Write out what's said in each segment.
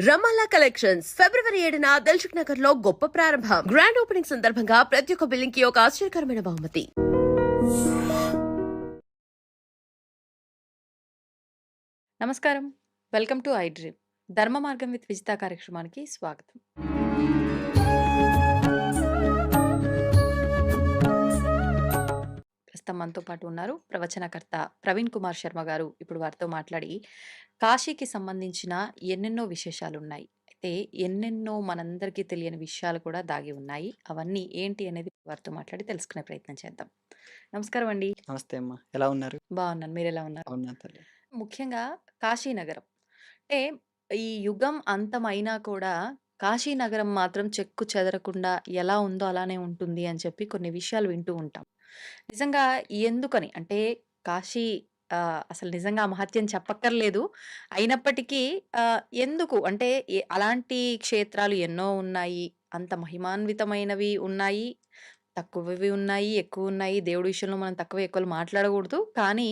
రమాలా collections ఫిబ్రవరి 7న దిల్సుఖ్ నగర్ లో గొప్ప ప్రారంభం. గ్రాండ్ ఓపెనింగ్ సందర్భంగా ప్రతి ఒక్క బిల్లింగ్ కి ఒక ఆశ్చర్యకరమైన బహుమతి. నమస్కారం. Welcome to I dream. ధర్మ మార్గం విత్ విజిత కార్యక్రమానికి స్వాగతం. ప్రస్తుతం మనతో పాటు ఉన్నారు ప్రవచనకర్త ప్రవీణ్ కుమార్ శర్మ గారు. ఇప్పుడు వారితో మాట్లాడి కాశీకి సంబంధించిన ఎన్నెన్నో విశేషాలు ఉన్నాయి. అయితే ఎన్నెన్నో మనందరికీ తెలియని విషయాలు కూడా దాగి ఉన్నాయి. అవన్నీ ఏంటి అనేది వారితో మాట్లాడి తెలుసుకునే ప్రయత్నం చేద్దాం. నమస్కారం అండి. నమస్తే అమ్మా. ఎలా ఉన్నారు? బాగున్నాను. మీరు ఎలా ఉన్నారు? అవునా తల్లి. ముఖ్యంగా కాశీనగరం అంటే ఈ యుగం అంతమైనా కూడా కాశీనగరం మాత్రం చెక్కు చెదరకుండా ఎలా ఉందో అలానే ఉంటుంది అని చెప్పి కొన్ని విషయాలు వింటూ ఉంటాం. నిజంగా ఎందుకని? అంటే కాశీ అసలు నిజంగా ఆ మహత్యం చెప్పక్కర్లేదు. అయినప్పటికీ ఎందుకు? అంటే అలాంటి క్షేత్రాలు ఎన్నో ఉన్నాయి. అంత మహిమాన్వితమైనవి ఉన్నాయి. తక్కువవి ఉన్నాయి, ఎక్కువున్నాయి. దేవుడి విషయంలో మనం తక్కువ, ఎక్కువలు మాట్లాడకూడదు. కానీ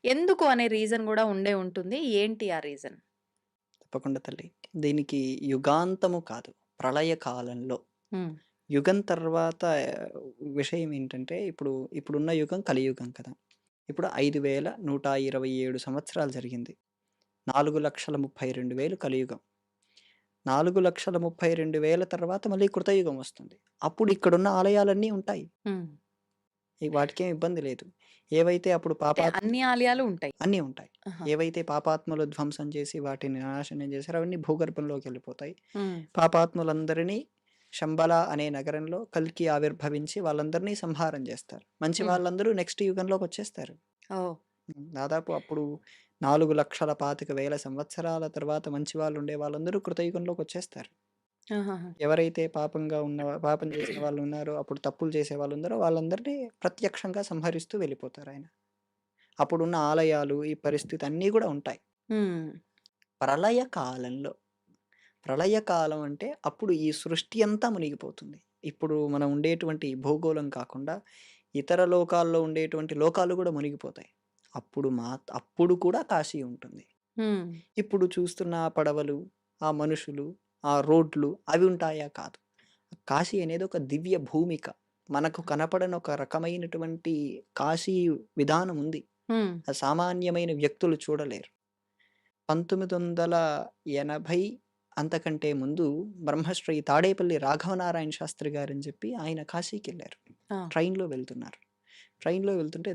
ఎందుకు అనే రీజన్ గూడా ఉండే ఉంటుంది. ఏంటి ఆ రీజన్? తప్పకుండా తల్లి. దీనికి యుగాంతము కాదు. ప్రళయ కాలంలో. హ్మ్. యుగం తర్వాత విషయం ఏంటంటే ఇప్పుడున్న యుగం కలియుగం కదా! ఇప్పుడు 5127 సంవత్సరాలు జరిగింది. 4,32,000 కలియుగం. 4,32,000 తర్వాత మళ్ళీ కృతయుగం వస్తుంది. అప్పుడు ఇక్కడున్న ఆలయాలన్నీ ఉంటాయి. హ్మ్. వాటికేం ఇబ్బంది లేదు. ఏవైతే అప్పుడు అంటే అన్ని ఆలయాలు ఉంటాయి. అన్నీ ఉంటాయి. ఆహా! ఏవైతే పాపాత్ములు ధ్వంసం చేసి వాటిని నాశనం చేశారో అవన్నీ భూగర్భంలోకెళ్ళిపోతాయి. హ్మ్. పాపాత్ములందరినీ శంబల అనే నగరంలో కల్కి ఆవిర్భవించి వాళ్ళందరినీ సంహారం చేస్తారు. మంచి హ్మ్. వాళ్ళందరూ నెక్స్ట్ యుగంలోకొచ్చేస్తారు. ఓహ్! దాదాపు అప్పుడు 4,25,000 సంవత్సరాల తర్వాత మంచి వాళ్ళుండే వాళ్ళందరూ కృతయుగంలోకొచ్చేస్తారు. ఆహాహా! ఎవరైతే పాపం చేసిన వాళ్ళున్నారో, అప్పుడు తప్పులు చేసే వాళ్ళున్నారో వాళ్ళందరినీ ప్రత్యక్షంగా సంహరిస్తూ వెళ్ళిపోతారాయన. అప్పుడున్న ఆలయాలు, ఈ పరిస్థితి అన్నీ గూడా ఉంటాయి. హ్మ్. ప్రళయ కాలంలో ప్రళయకాలం అంటే అప్పుడు ఈ సృష్టి అంతా మునిగిపోతుంది. ఇప్పుడు మనం ఉండేటువంటి భూగోళం కాకుండా ఇతర లోకాల్లో ఉండేటువంటి లోకాలు గూడా మునిగిపోతాయి. అప్పుడు కూడా కాశీ ఉంటుంది. హ్మ్. ఇప్పుడు చూస్తున్న ఆ పడవలు, ఆ మనుషులు, ఆ రోడ్లు అవి ఉంటాయా? కాదు. కాశీ అనేది ఒక దివ్య భూమిక. మనకు కనపడని ఒక రకమైనటువంటి కాశీ విధానం ఉంది. హ్మ్. సామాన్యమైన వ్యక్తులు చూడలేరు. 1980 అంతకంటే ముందు బ్రహ్మశ్రీ తాడేపల్లి రాఘవనారాయణ శాస్త్రి గారని చెప్పి ఆయన కాశీకెళ్లారు. ఆ! ట్రైన్‌లో వెళ్తున్నారు. ట్రైన్‌లో వెళ్తుంటే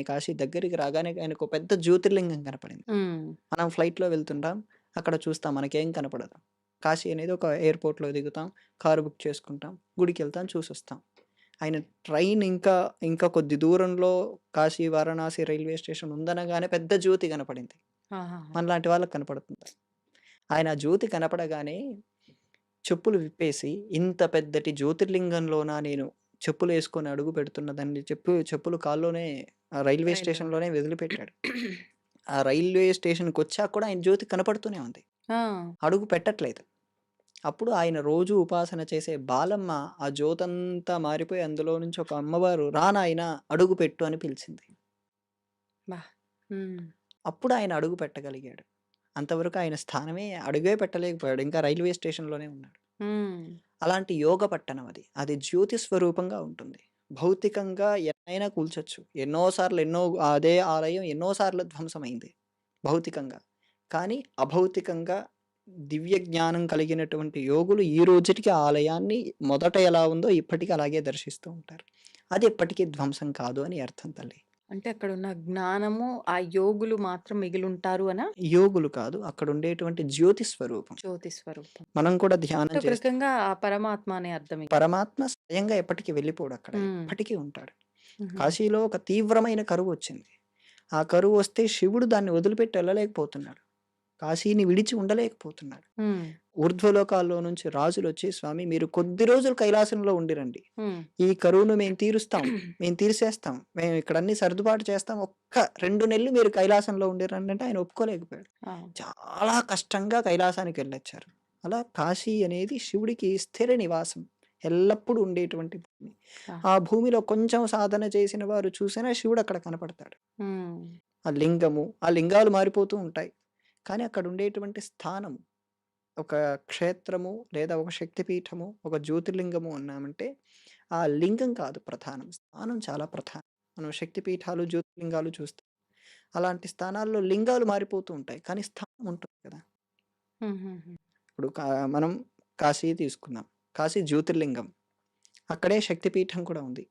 కాశీ దగ్గరికి రాగానే ఆయనకు పెద్ద జ్యోతిర్లింగం కనపడింది. హ్మ్. మనం ఫ్లైట్‌లో వెళ్తుంటాం. అక్కడ చూస్తాం మనకేం కనపడదు. కాశీ అనేది ఒక ఎయిర్‌పోర్ట్‌లో దిగుతాం. కారు బుక్ చేసుకుంటాం. గుడికెళ్తాం చూసొస్తాం. ఆయన ట్రైన్ ఇంకా కొద్ది దూరంలో కాశీ, వారణాసి రైల్వే స్టేషన్ ఉందనగానే పెద్ద జ్యోతి కనపడింది. ఆహాహా! మనలాంటి వాళ్ళకి కనపడుతుంది. ఆయన ఆ జ్యోతి కనపడగానే చెప్పులు విప్పేసి, ఇంత పెద్దటి జ్యోతిర్లింగంలోనా నేను చెప్పులేసుకొని అడుగు పెడుతున్నదని చెప్పులు కాల్లోనే రైల్వే ట్రైన్‌లో. స్టేషన్‌లోనే వదిలిపెట్టాడు. ఆ రైల్వే స్టేషన్‌కొచ్చాక కూడా ఆయన జ్యోతి కనపడుతూనే ఉంది. ఆ! అడుగు పెట్టట్లేదు. అప్పుడు ఆయన రోజు ఉపాసన చేసే బాలమ్మ ఆ జ్యోతంతా మారిపోయి అందులో నుంచి ఒక అమ్మవారు "రా నాయనా అడుగుపెట్టు" అని పిలిచింది. అబ్బా! హ్మ్. అప్పుడు ఆయన అడుగు పెట్టగలిగాడు. అంతవరకు ఆయన స్థానమే అడుగే పెట్టలేకపోయాడు. ఇంకా రైల్వే స్టేషన్‌లోనే ఉన్నాడు. హ్మ్. అలాంటి యోగ పట్టణం అది. అది జ్యోతి స్వరూపంగా ఉంటుంది. భౌతికంగా ఎన్నైనా కూల్చొచ్చు. అదే ఆలయం ఎన్నో సార్లు ధ్వంసమైంది భౌతికంగా. కానీ అభౌతికంగా దివ్య జ్ఞానం కలిగినటువంటి యోగులు ఈ రోజుటికి ఆ ఆలయాన్ని మొదట ఎలా ఉందో ఇప్పటికి అలాగే దర్శిస్తూ ఉంటారు. అది ఎప్పటికీ ధ్వంసం కాదు అని అర్థం తల్లి. అంటే అక్కడున్న జ్ఞానము, ఆ యోగులు మాత్రం మిగిలుంటారు అనా? యోగులు కాదు అక్కడుండేటువంటి జ్యోతి స్వరూపం. జ్యోతి స్వరూపం. మనం కూడా ధ్యానం అంటే ఒక చేస్తే రకంగా ఆ పరమాత్మ అనే అర్థం ఇక. పరమాత్మ స్వయంగా ఎప్పటికి వెళ్ళిపోడక్కడ. హ్మ్. ఎప్పటికీ ఉంటాడు. హుహు. కాశీలో ఒక తీవ్రమైన కరువొచ్చింది. ఆ కరువొస్తే శివుడు దాన్ని వదిలిపెట్టి ఎళ్ళలేకపోతున్నాడు. కాశీని విడిచి ఉండలేకపోతున్నాడు. హ్మ్. ఊర్ధ్వలోకాల్లో నుంచి రాజులొచ్చి, "స్వామి మీరు కొద్ది రోజులు కైలాసంలో ఉండిరండి. హ్మ్. ఈ కరువును మేము తీరుస్తాం. మేము తీర్చేస్తాం. మేము ఇక్కడ అన్ని సర్దుబాటు చేస్తాం. ఒక్క 2 నెలలు మీరు కైలాసంలో ఉండిరండి" అంటే ఆయన ఒప్పుకోలేకపోయాడు. ఆ! చాలా కష్టంగా కైలాసానికెళ్ళొచ్చారు. అలా కాశీ అనేది శివుడికి స్థిర నివాసం. ఎల్లప్పుడూ ఉండేటువంటి భూమి. ఆ! ఆ భూమిలో కొంచెం సాధన చేసిన వారు చూసినా శివుడక్కడ కనపడతాడు. హ్మ్. ఆ లింగాలు మారిపోతూ ఉంటాయి. కానీ అక్కడుండేటువంటి స్థానం ఒక క్షేత్రము లేదా ఒక శక్తిపీఠము, ఒక జ్యోతిర్లింగము అన్నామంటే ఆ లింగం కాదు ప్రధానం. స్థానం చాలా ప్రధానం. మనం శక్తిపీఠాలు, జ్యోతిర్లింగాలు చూస్తాం. అలాంటి స్థానాల్లో లింగాలు మారిపోతూ ఉంటాయి. కానీ స్థానం ఉంటుంది కదా! హుహుహు. ఇప్పుడు మనం కాశీ తీసుకుందాం. కాశీ జ్యోతిర్లింగం. అక్కడే శక్తిపీఠం కూడా ఉంది.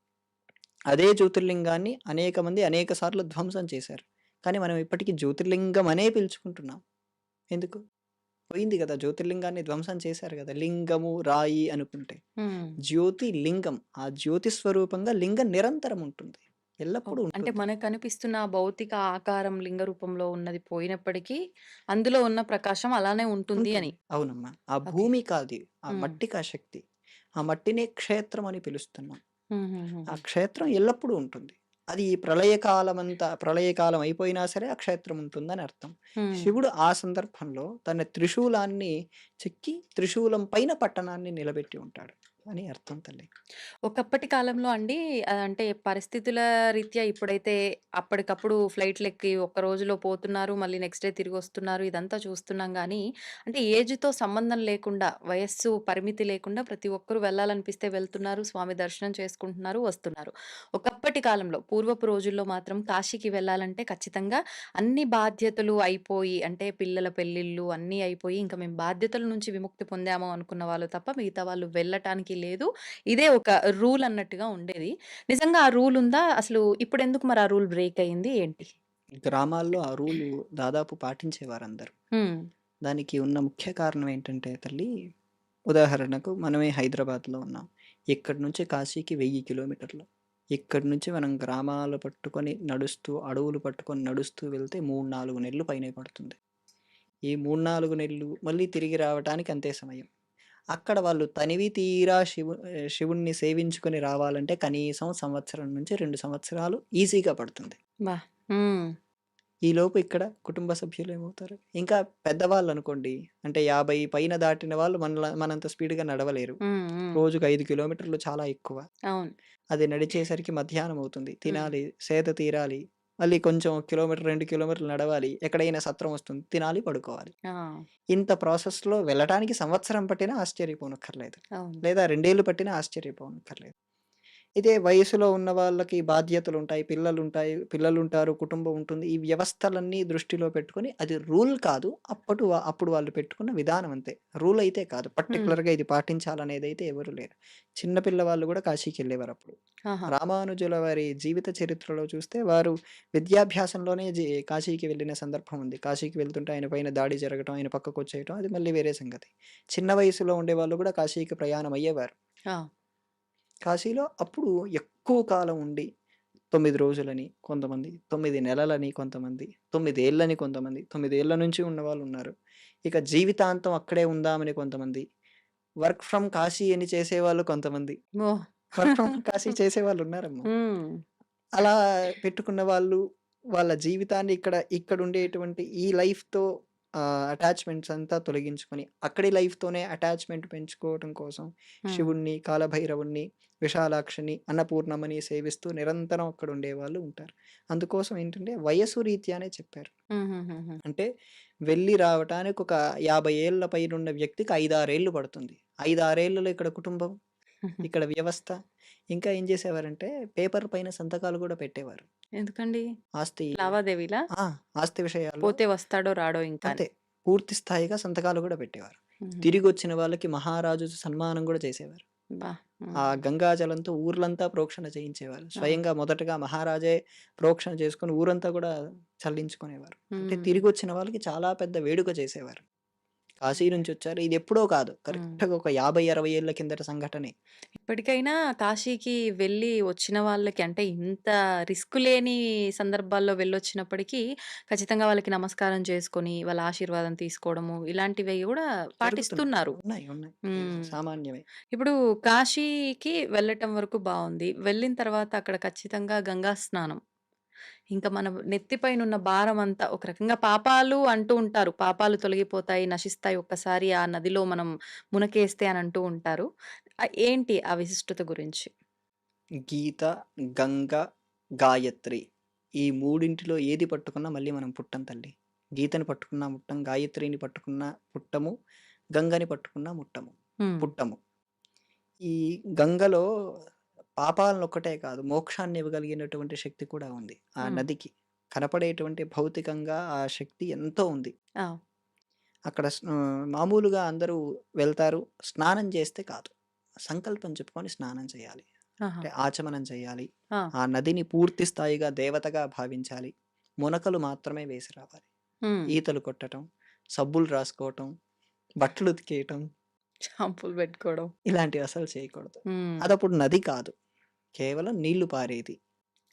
అదే జ్యోతిర్లింగాన్ని అనేక మంది అనేక సార్లు ధ్వంసం చేశారు. కానీ మనం ఇప్పటికి జ్యోతిర్లింగం అనే పిలుచుకుంటున్నాం. ఎందుకు? పోయింది గదా! జ్యోతిర్లింగాన్ని ధ్వంసం చేశారు గదా! లింగము, రాయి అనుకుంటే. హ్మ్. జ్యోతి లింగం. ఆ జ్యోతి స్వరూపంగా లింగం నిరంతరం ఉంటుంది. ఎల్లప్పుడూ అంటే ఉంటుంది. మనకు కనిపిస్తున్న ఆ భౌతిక ఆకారం లింగ రూపంలో ఉన్నది పోయినప్పటికీ, అందులో ఉన్న ప్రకాశం అలానే ఉంటుంది అని. ఉంటుంది. అవునమ్మా. ఆ ఓకే. భూమికాది. ఆ హ్మ్. మట్టికా శక్తి. ఆ మట్టినే క్షేత్రం అని పిలుస్తున్నాం. ఆ హుహుహుహు. క్షేత్రం ఎల్లప్పుడూ ఉంటుంది. అది ఈ ప్రళయకాలం అయిపోయినా సరే ఆ క్షేత్రం ఉంటుందని అర్థం. హ్మ్. శివుడు ఆ సందర్భంలో తన త్రిశూలాన్ని చెక్కి త్రిశూలం పైన పట్టణాన్ని నిలబెట్టి ఉంటాడు అని అర్థం తల్లి. ఒకప్పటి కాలంలో అండి అంటే పరిస్థితుల రీత్యా ఇప్పుడైతే అప్పటికప్పుడు ఫ్లైట్‌లెక్కి ఒక్క రోజులో పోతున్నారు. మళ్ళీ నెక్స్ట్ డే తిరిగొస్తున్నారు. ఇదంతా చూస్తున్నాం గానీ, అంటే ఏజ్‌తో సంబంధం లేకుండా, వయస్సు పరిమితి లేకుండా ప్రతి ఒక్కరు వెళ్ళాలనిపిస్తే వెళ్తున్నారు. స్వామి దర్శనం చేసుకుంటున్నారు, వస్తున్నారు. ఒకప్పటి కాలంలో పూర్వపు రోజుల్లో మాత్రం కాశీకి వెళ్ళాలంటే ఖచ్చితంగా అన్ని బాధ్యతలు అయిపోయి, అంటే పిల్లల పెళ్ళిళ్ళు అన్నీ అయిపోయి, ఇంక మేము బాధ్యతల నుంచి విముక్తి పొందాము అనుకున్న వాళ్ళు తప్ప మిగతా వాళ్ళు వెళ్ళటానికి లేదు. ఇదే ఒక రూల్ అన్నట్టుగా ఉండేది. నిజంగా ఆ రూల్ ఉందా? అసలు ఇప్పుడెందుకు మరి ఆ రూల్ బ్రేక్ అయింది? ఏంటి? గ్రామాల్లో ఆ రూలు దాదాపు పాటించేవారందరూ. హ్మ్. దానికి ఉన్న ముఖ్య కారణం ఏంటంటే తల్లి, ఉదాహరణకు మనమే హైదరాబాద్‌లో ఉన్నాం. ఇక్కడి నుంచి కాశీకి 1000 కిలోమీటర్లు. ఇక్కడి నుంచి మనం గ్రామాలు పట్టుకొని నడుస్తూ, అడవులు పట్టుకొని నడుస్తూ వెళ్తే 3, 4 నెలలు పైనే పడుతుంది. ఈ 3, 4 నెలలు మళ్ళీ తిరిగి రావటానికి అంతే సమయం. అక్కడ వాళ్ళు తనివి తీరా శివుడిని సేవించుకొని రావాలంటే కనీసం సంవత్సరం నుంచి 2 సంవత్సరాలు ఈజీగా పడుతుంది. అబ్బా! హ్మ్. ఈలోపు ఇక్కడ కుటుంబ సభ్యులేమవుతారు? ఇంకా పెద్దవాళ్ళనుకోండి, అంటే 50 పైన దాటిన వాళ్ళు మనంత స్పీడ్‌గా నడవలేరు. హ్మ్. హ్మ్. రోజుకి 5 కిలోమీటర్లు చాలా ఎక్కువ. అవును. అది నడిచేసరికి మధ్యాహ్నం అవుతుంది. హ్మ్. తినాలి, సేద తీరాలి. మళ్ళీ కొంచెం కిలోమీటర్, 2 కిలోమీటర్లు నడవాలి. ఎక్కడైనా సత్రం వస్తుంది. తినాలి, పడుకోవాలి. ఆ! ఇంత ప్రాసెస్‌లో వెళ్ళటానికి సంవత్సరం పట్టినా ఆశ్చర్యపోనక్కర్లేదు. అవును. లేదా 2 ఏళ్ళు పట్టినా ఆశ్చర్యపోనక్కర్లేదు. ఇదే వయసులో ఉన్న వాళ్ళకి బాధ్యతలుంటాయి, పిల్లలుంటారు, కుటుంబం ఉంటుంది. ఈ వ్యవస్థలన్నీ దృష్టిలో పెట్టుకొని అది రూల్ కాదు. అప్పుడు వాళ్ళు పెట్టుకున్న విధానం అంతే. రూల్ అయితే కాదు. హ్మ్. పర్టిక్యులర్‌గా ఇది పాటించాలనేదైతే ఎవరు లేరు. చిన్న పిల్లవాళ్ళు గూడా కాశీకెళ్ళేవారప్పుడు. ఆహా! రామానుజుల వారి జీవిత చరిత్రలో చూస్తే వారు విద్యాభ్యాసంలోనే కాశీకి వెళ్ళిన సందర్భం ఉంది. కాశీకి వెళ్తుంటే ఆయన పైన దాడి జరగటం, ఆయన పక్కకొచ్చేయటం అది మళ్ళీ వేరే సంగతి. చిన్న వయసులో ఉండేవాళ్ళు గూడా కాశీకి ప్రయాణం అయ్యేవారు. ఆ! కాశీలో అప్పుడు ఎక్కువ కాలం ఉండి 9 రోజులని కొంతమంది, 9 నెలలని కొంతమంది, 9 ఏళ్ళని కొంతమంది, 9 ఏళ్ల నుంచి ఉన్నవాళ్ళున్నారు. ఇక జీవితాంతం అక్కడే ఉందామని కొంతమంది, వర్క్ ఫ్రమ్ కాశీ అని చేసేవాళ్ళు కొంతమంది. ఓహ్! వర్క్ ఫ్రమ్ కాశీ చేసేవాళ్ళున్నారమ్మా. హ్మ్. అలా పెట్టుకున్న వాళ్ళు వాళ్ళ జీవితాన్ని ఇక్కడుండేటువంటి ఈ లైఫ్‌తో అటాచ్‌మెంట్స్ అంతా తొలగించుకొని, అక్కడి లైఫ్‌తోనే అటాచ్‌మెంట్ పెంచుకోవటం కోసం హ్మ్. శివుడిని, కాలభైరవుడిని, విశాలాక్షిని, అన్నపూర్ణమ్మని సేవిస్తూ నిరంతరం అక్కడ ఉండేవాళ్ళు ఉంటారు. అందుకోసం ఏంటంటే వయసు రీత్యానే చెప్పారు. హుహుహుహు. అంటే వెళ్ళి రావటానికి ఒక 50 ఏళ్ల పైనున్న వ్యక్తికి 5, 6 ఏళ్ళు పడుతుంది. 5, 6 ఏళ్లలో ఇక్కడ కుటుంబం, ఇక్కడ వ్యవస్థ, ఇంకా ఏం చేసేవారంటే పేపర్ పైన సంతకాలు గూడా పెట్టేవారు. ఎందుకండి? ఆస్తి లావాదేవీలా? ఆ! ఆస్తి విషయాల్లో పోతే వస్తాడో రాడో ఇంకా అని. అంతే. పూర్తి స్థాయిగా సంతకాలు గూడా పెట్టేవారు. హుహు. తిరిగొచ్చిన వాళ్ళకి మహారాజు సన్మానం గూడా చేసేవారు. అబ్బా! ఆ హ్మ్. గంగా జలంతో ఊర్లంతా ప్రోక్షణ చేయించేవారు. అవును. స్వయంగా మొదటగా మహారాజే ప్రోక్షణ చేసుకొని ఊరంతా గూడా చల్లించుకునేవారు. అంటే హ్మ్. తిరిగొచ్చిన వాళ్ళకి చాలా పెద్ద వేడుక చేసేవారు. కాశీ నుంచొచ్చారు. ఇదెప్పుడో కాదు. హ్మ్. కరెక్ట్‌గా ఒక 50, 60 ఏళ్ల కిందట సంఘటనే. ఇప్పటికైనా కాశీకి వెళ్ళి వచ్చిన వాళ్ళకి అంటే ఇంత రిస్క్ లేని సందర్భాల్లో వెళ్ళొచ్చినప్పటికీ ఖచ్చితంగా వాళ్ళకి నమస్కారం చేసుకొని, వాళ్ళ ఆశీర్వాదం తీసుకోవడము ఇలాంటివి గూడా జరుగుతున్నాయి. పాటిస్తున్నారు. ఉన్నాయి. ఉన్నాయి. ఇది హ్మ్. సామాన్యమే. ఇప్పుడు కాశీకి వెళ్ళటం వరకు బావుంది. వెళ్ళిన తర్వాత అక్కడ ఖచ్చితంగా గంగా స్నానం. ఇంక మన నెత్తిపైనున్న భారమంతా ఒక రకంగా పాపాలు అంటూ ఉంటారు. పాపాలు తొలగిపోతాయి, నశిస్తాయి ఒక్కసారి ఆ నదిలో మనం మునకేస్తే అని అంటూ ఉంటారు. ఏంటి ఆ విశిష్టత గురించి? గీత, గంగ, గాయత్రి. ఈ మూడింటిలో ఏది పట్టుకున్నా మళ్ళీ మనం పుట్టం తల్లి. గీతని పట్టుకున్నా పుట్టం, గాయత్రిని పట్టుకున్నా పుట్టము, గంగని పట్టుకున్నా హ్మ్. పుట్టము. ఈ గంగలో పాపాలనొక్కటే కాదు, మోక్షాన్ని ఇవ్వగలిగినటువంటి శక్తి కూడా ఉంది ఆ హ్మ్. నదికి. కనపడేటువంటి భౌతికంగా ఆ శక్తి ఎంతో ఉంది. ఆ! అక్కడ మామూలుగా అందరూ వెళ్తారు. స్నానం చేస్తే కాదు. సంకల్పం చెప్పుకొని స్నానం చేయాలి. ఆహా! అంటే ఆచమనం చేయాలి. ఆ! ఆ నదిని పూర్తి స్థాయిగా దేవతగా భావించాలి. మునకలు మాత్రమే వేసి రావాలి. హ్మ్. ఈతలు కొట్టటం, సబ్బులు రాసుకోవటం, బట్టలు ఉతికేయటం షాంపూలు పెట్టుకోవడం. ఇలాంటివి అసలు చేయకూడదు. హ్మ్. అదప్పుడు నది కాదు. కేవలం నీళ్లు పారేది.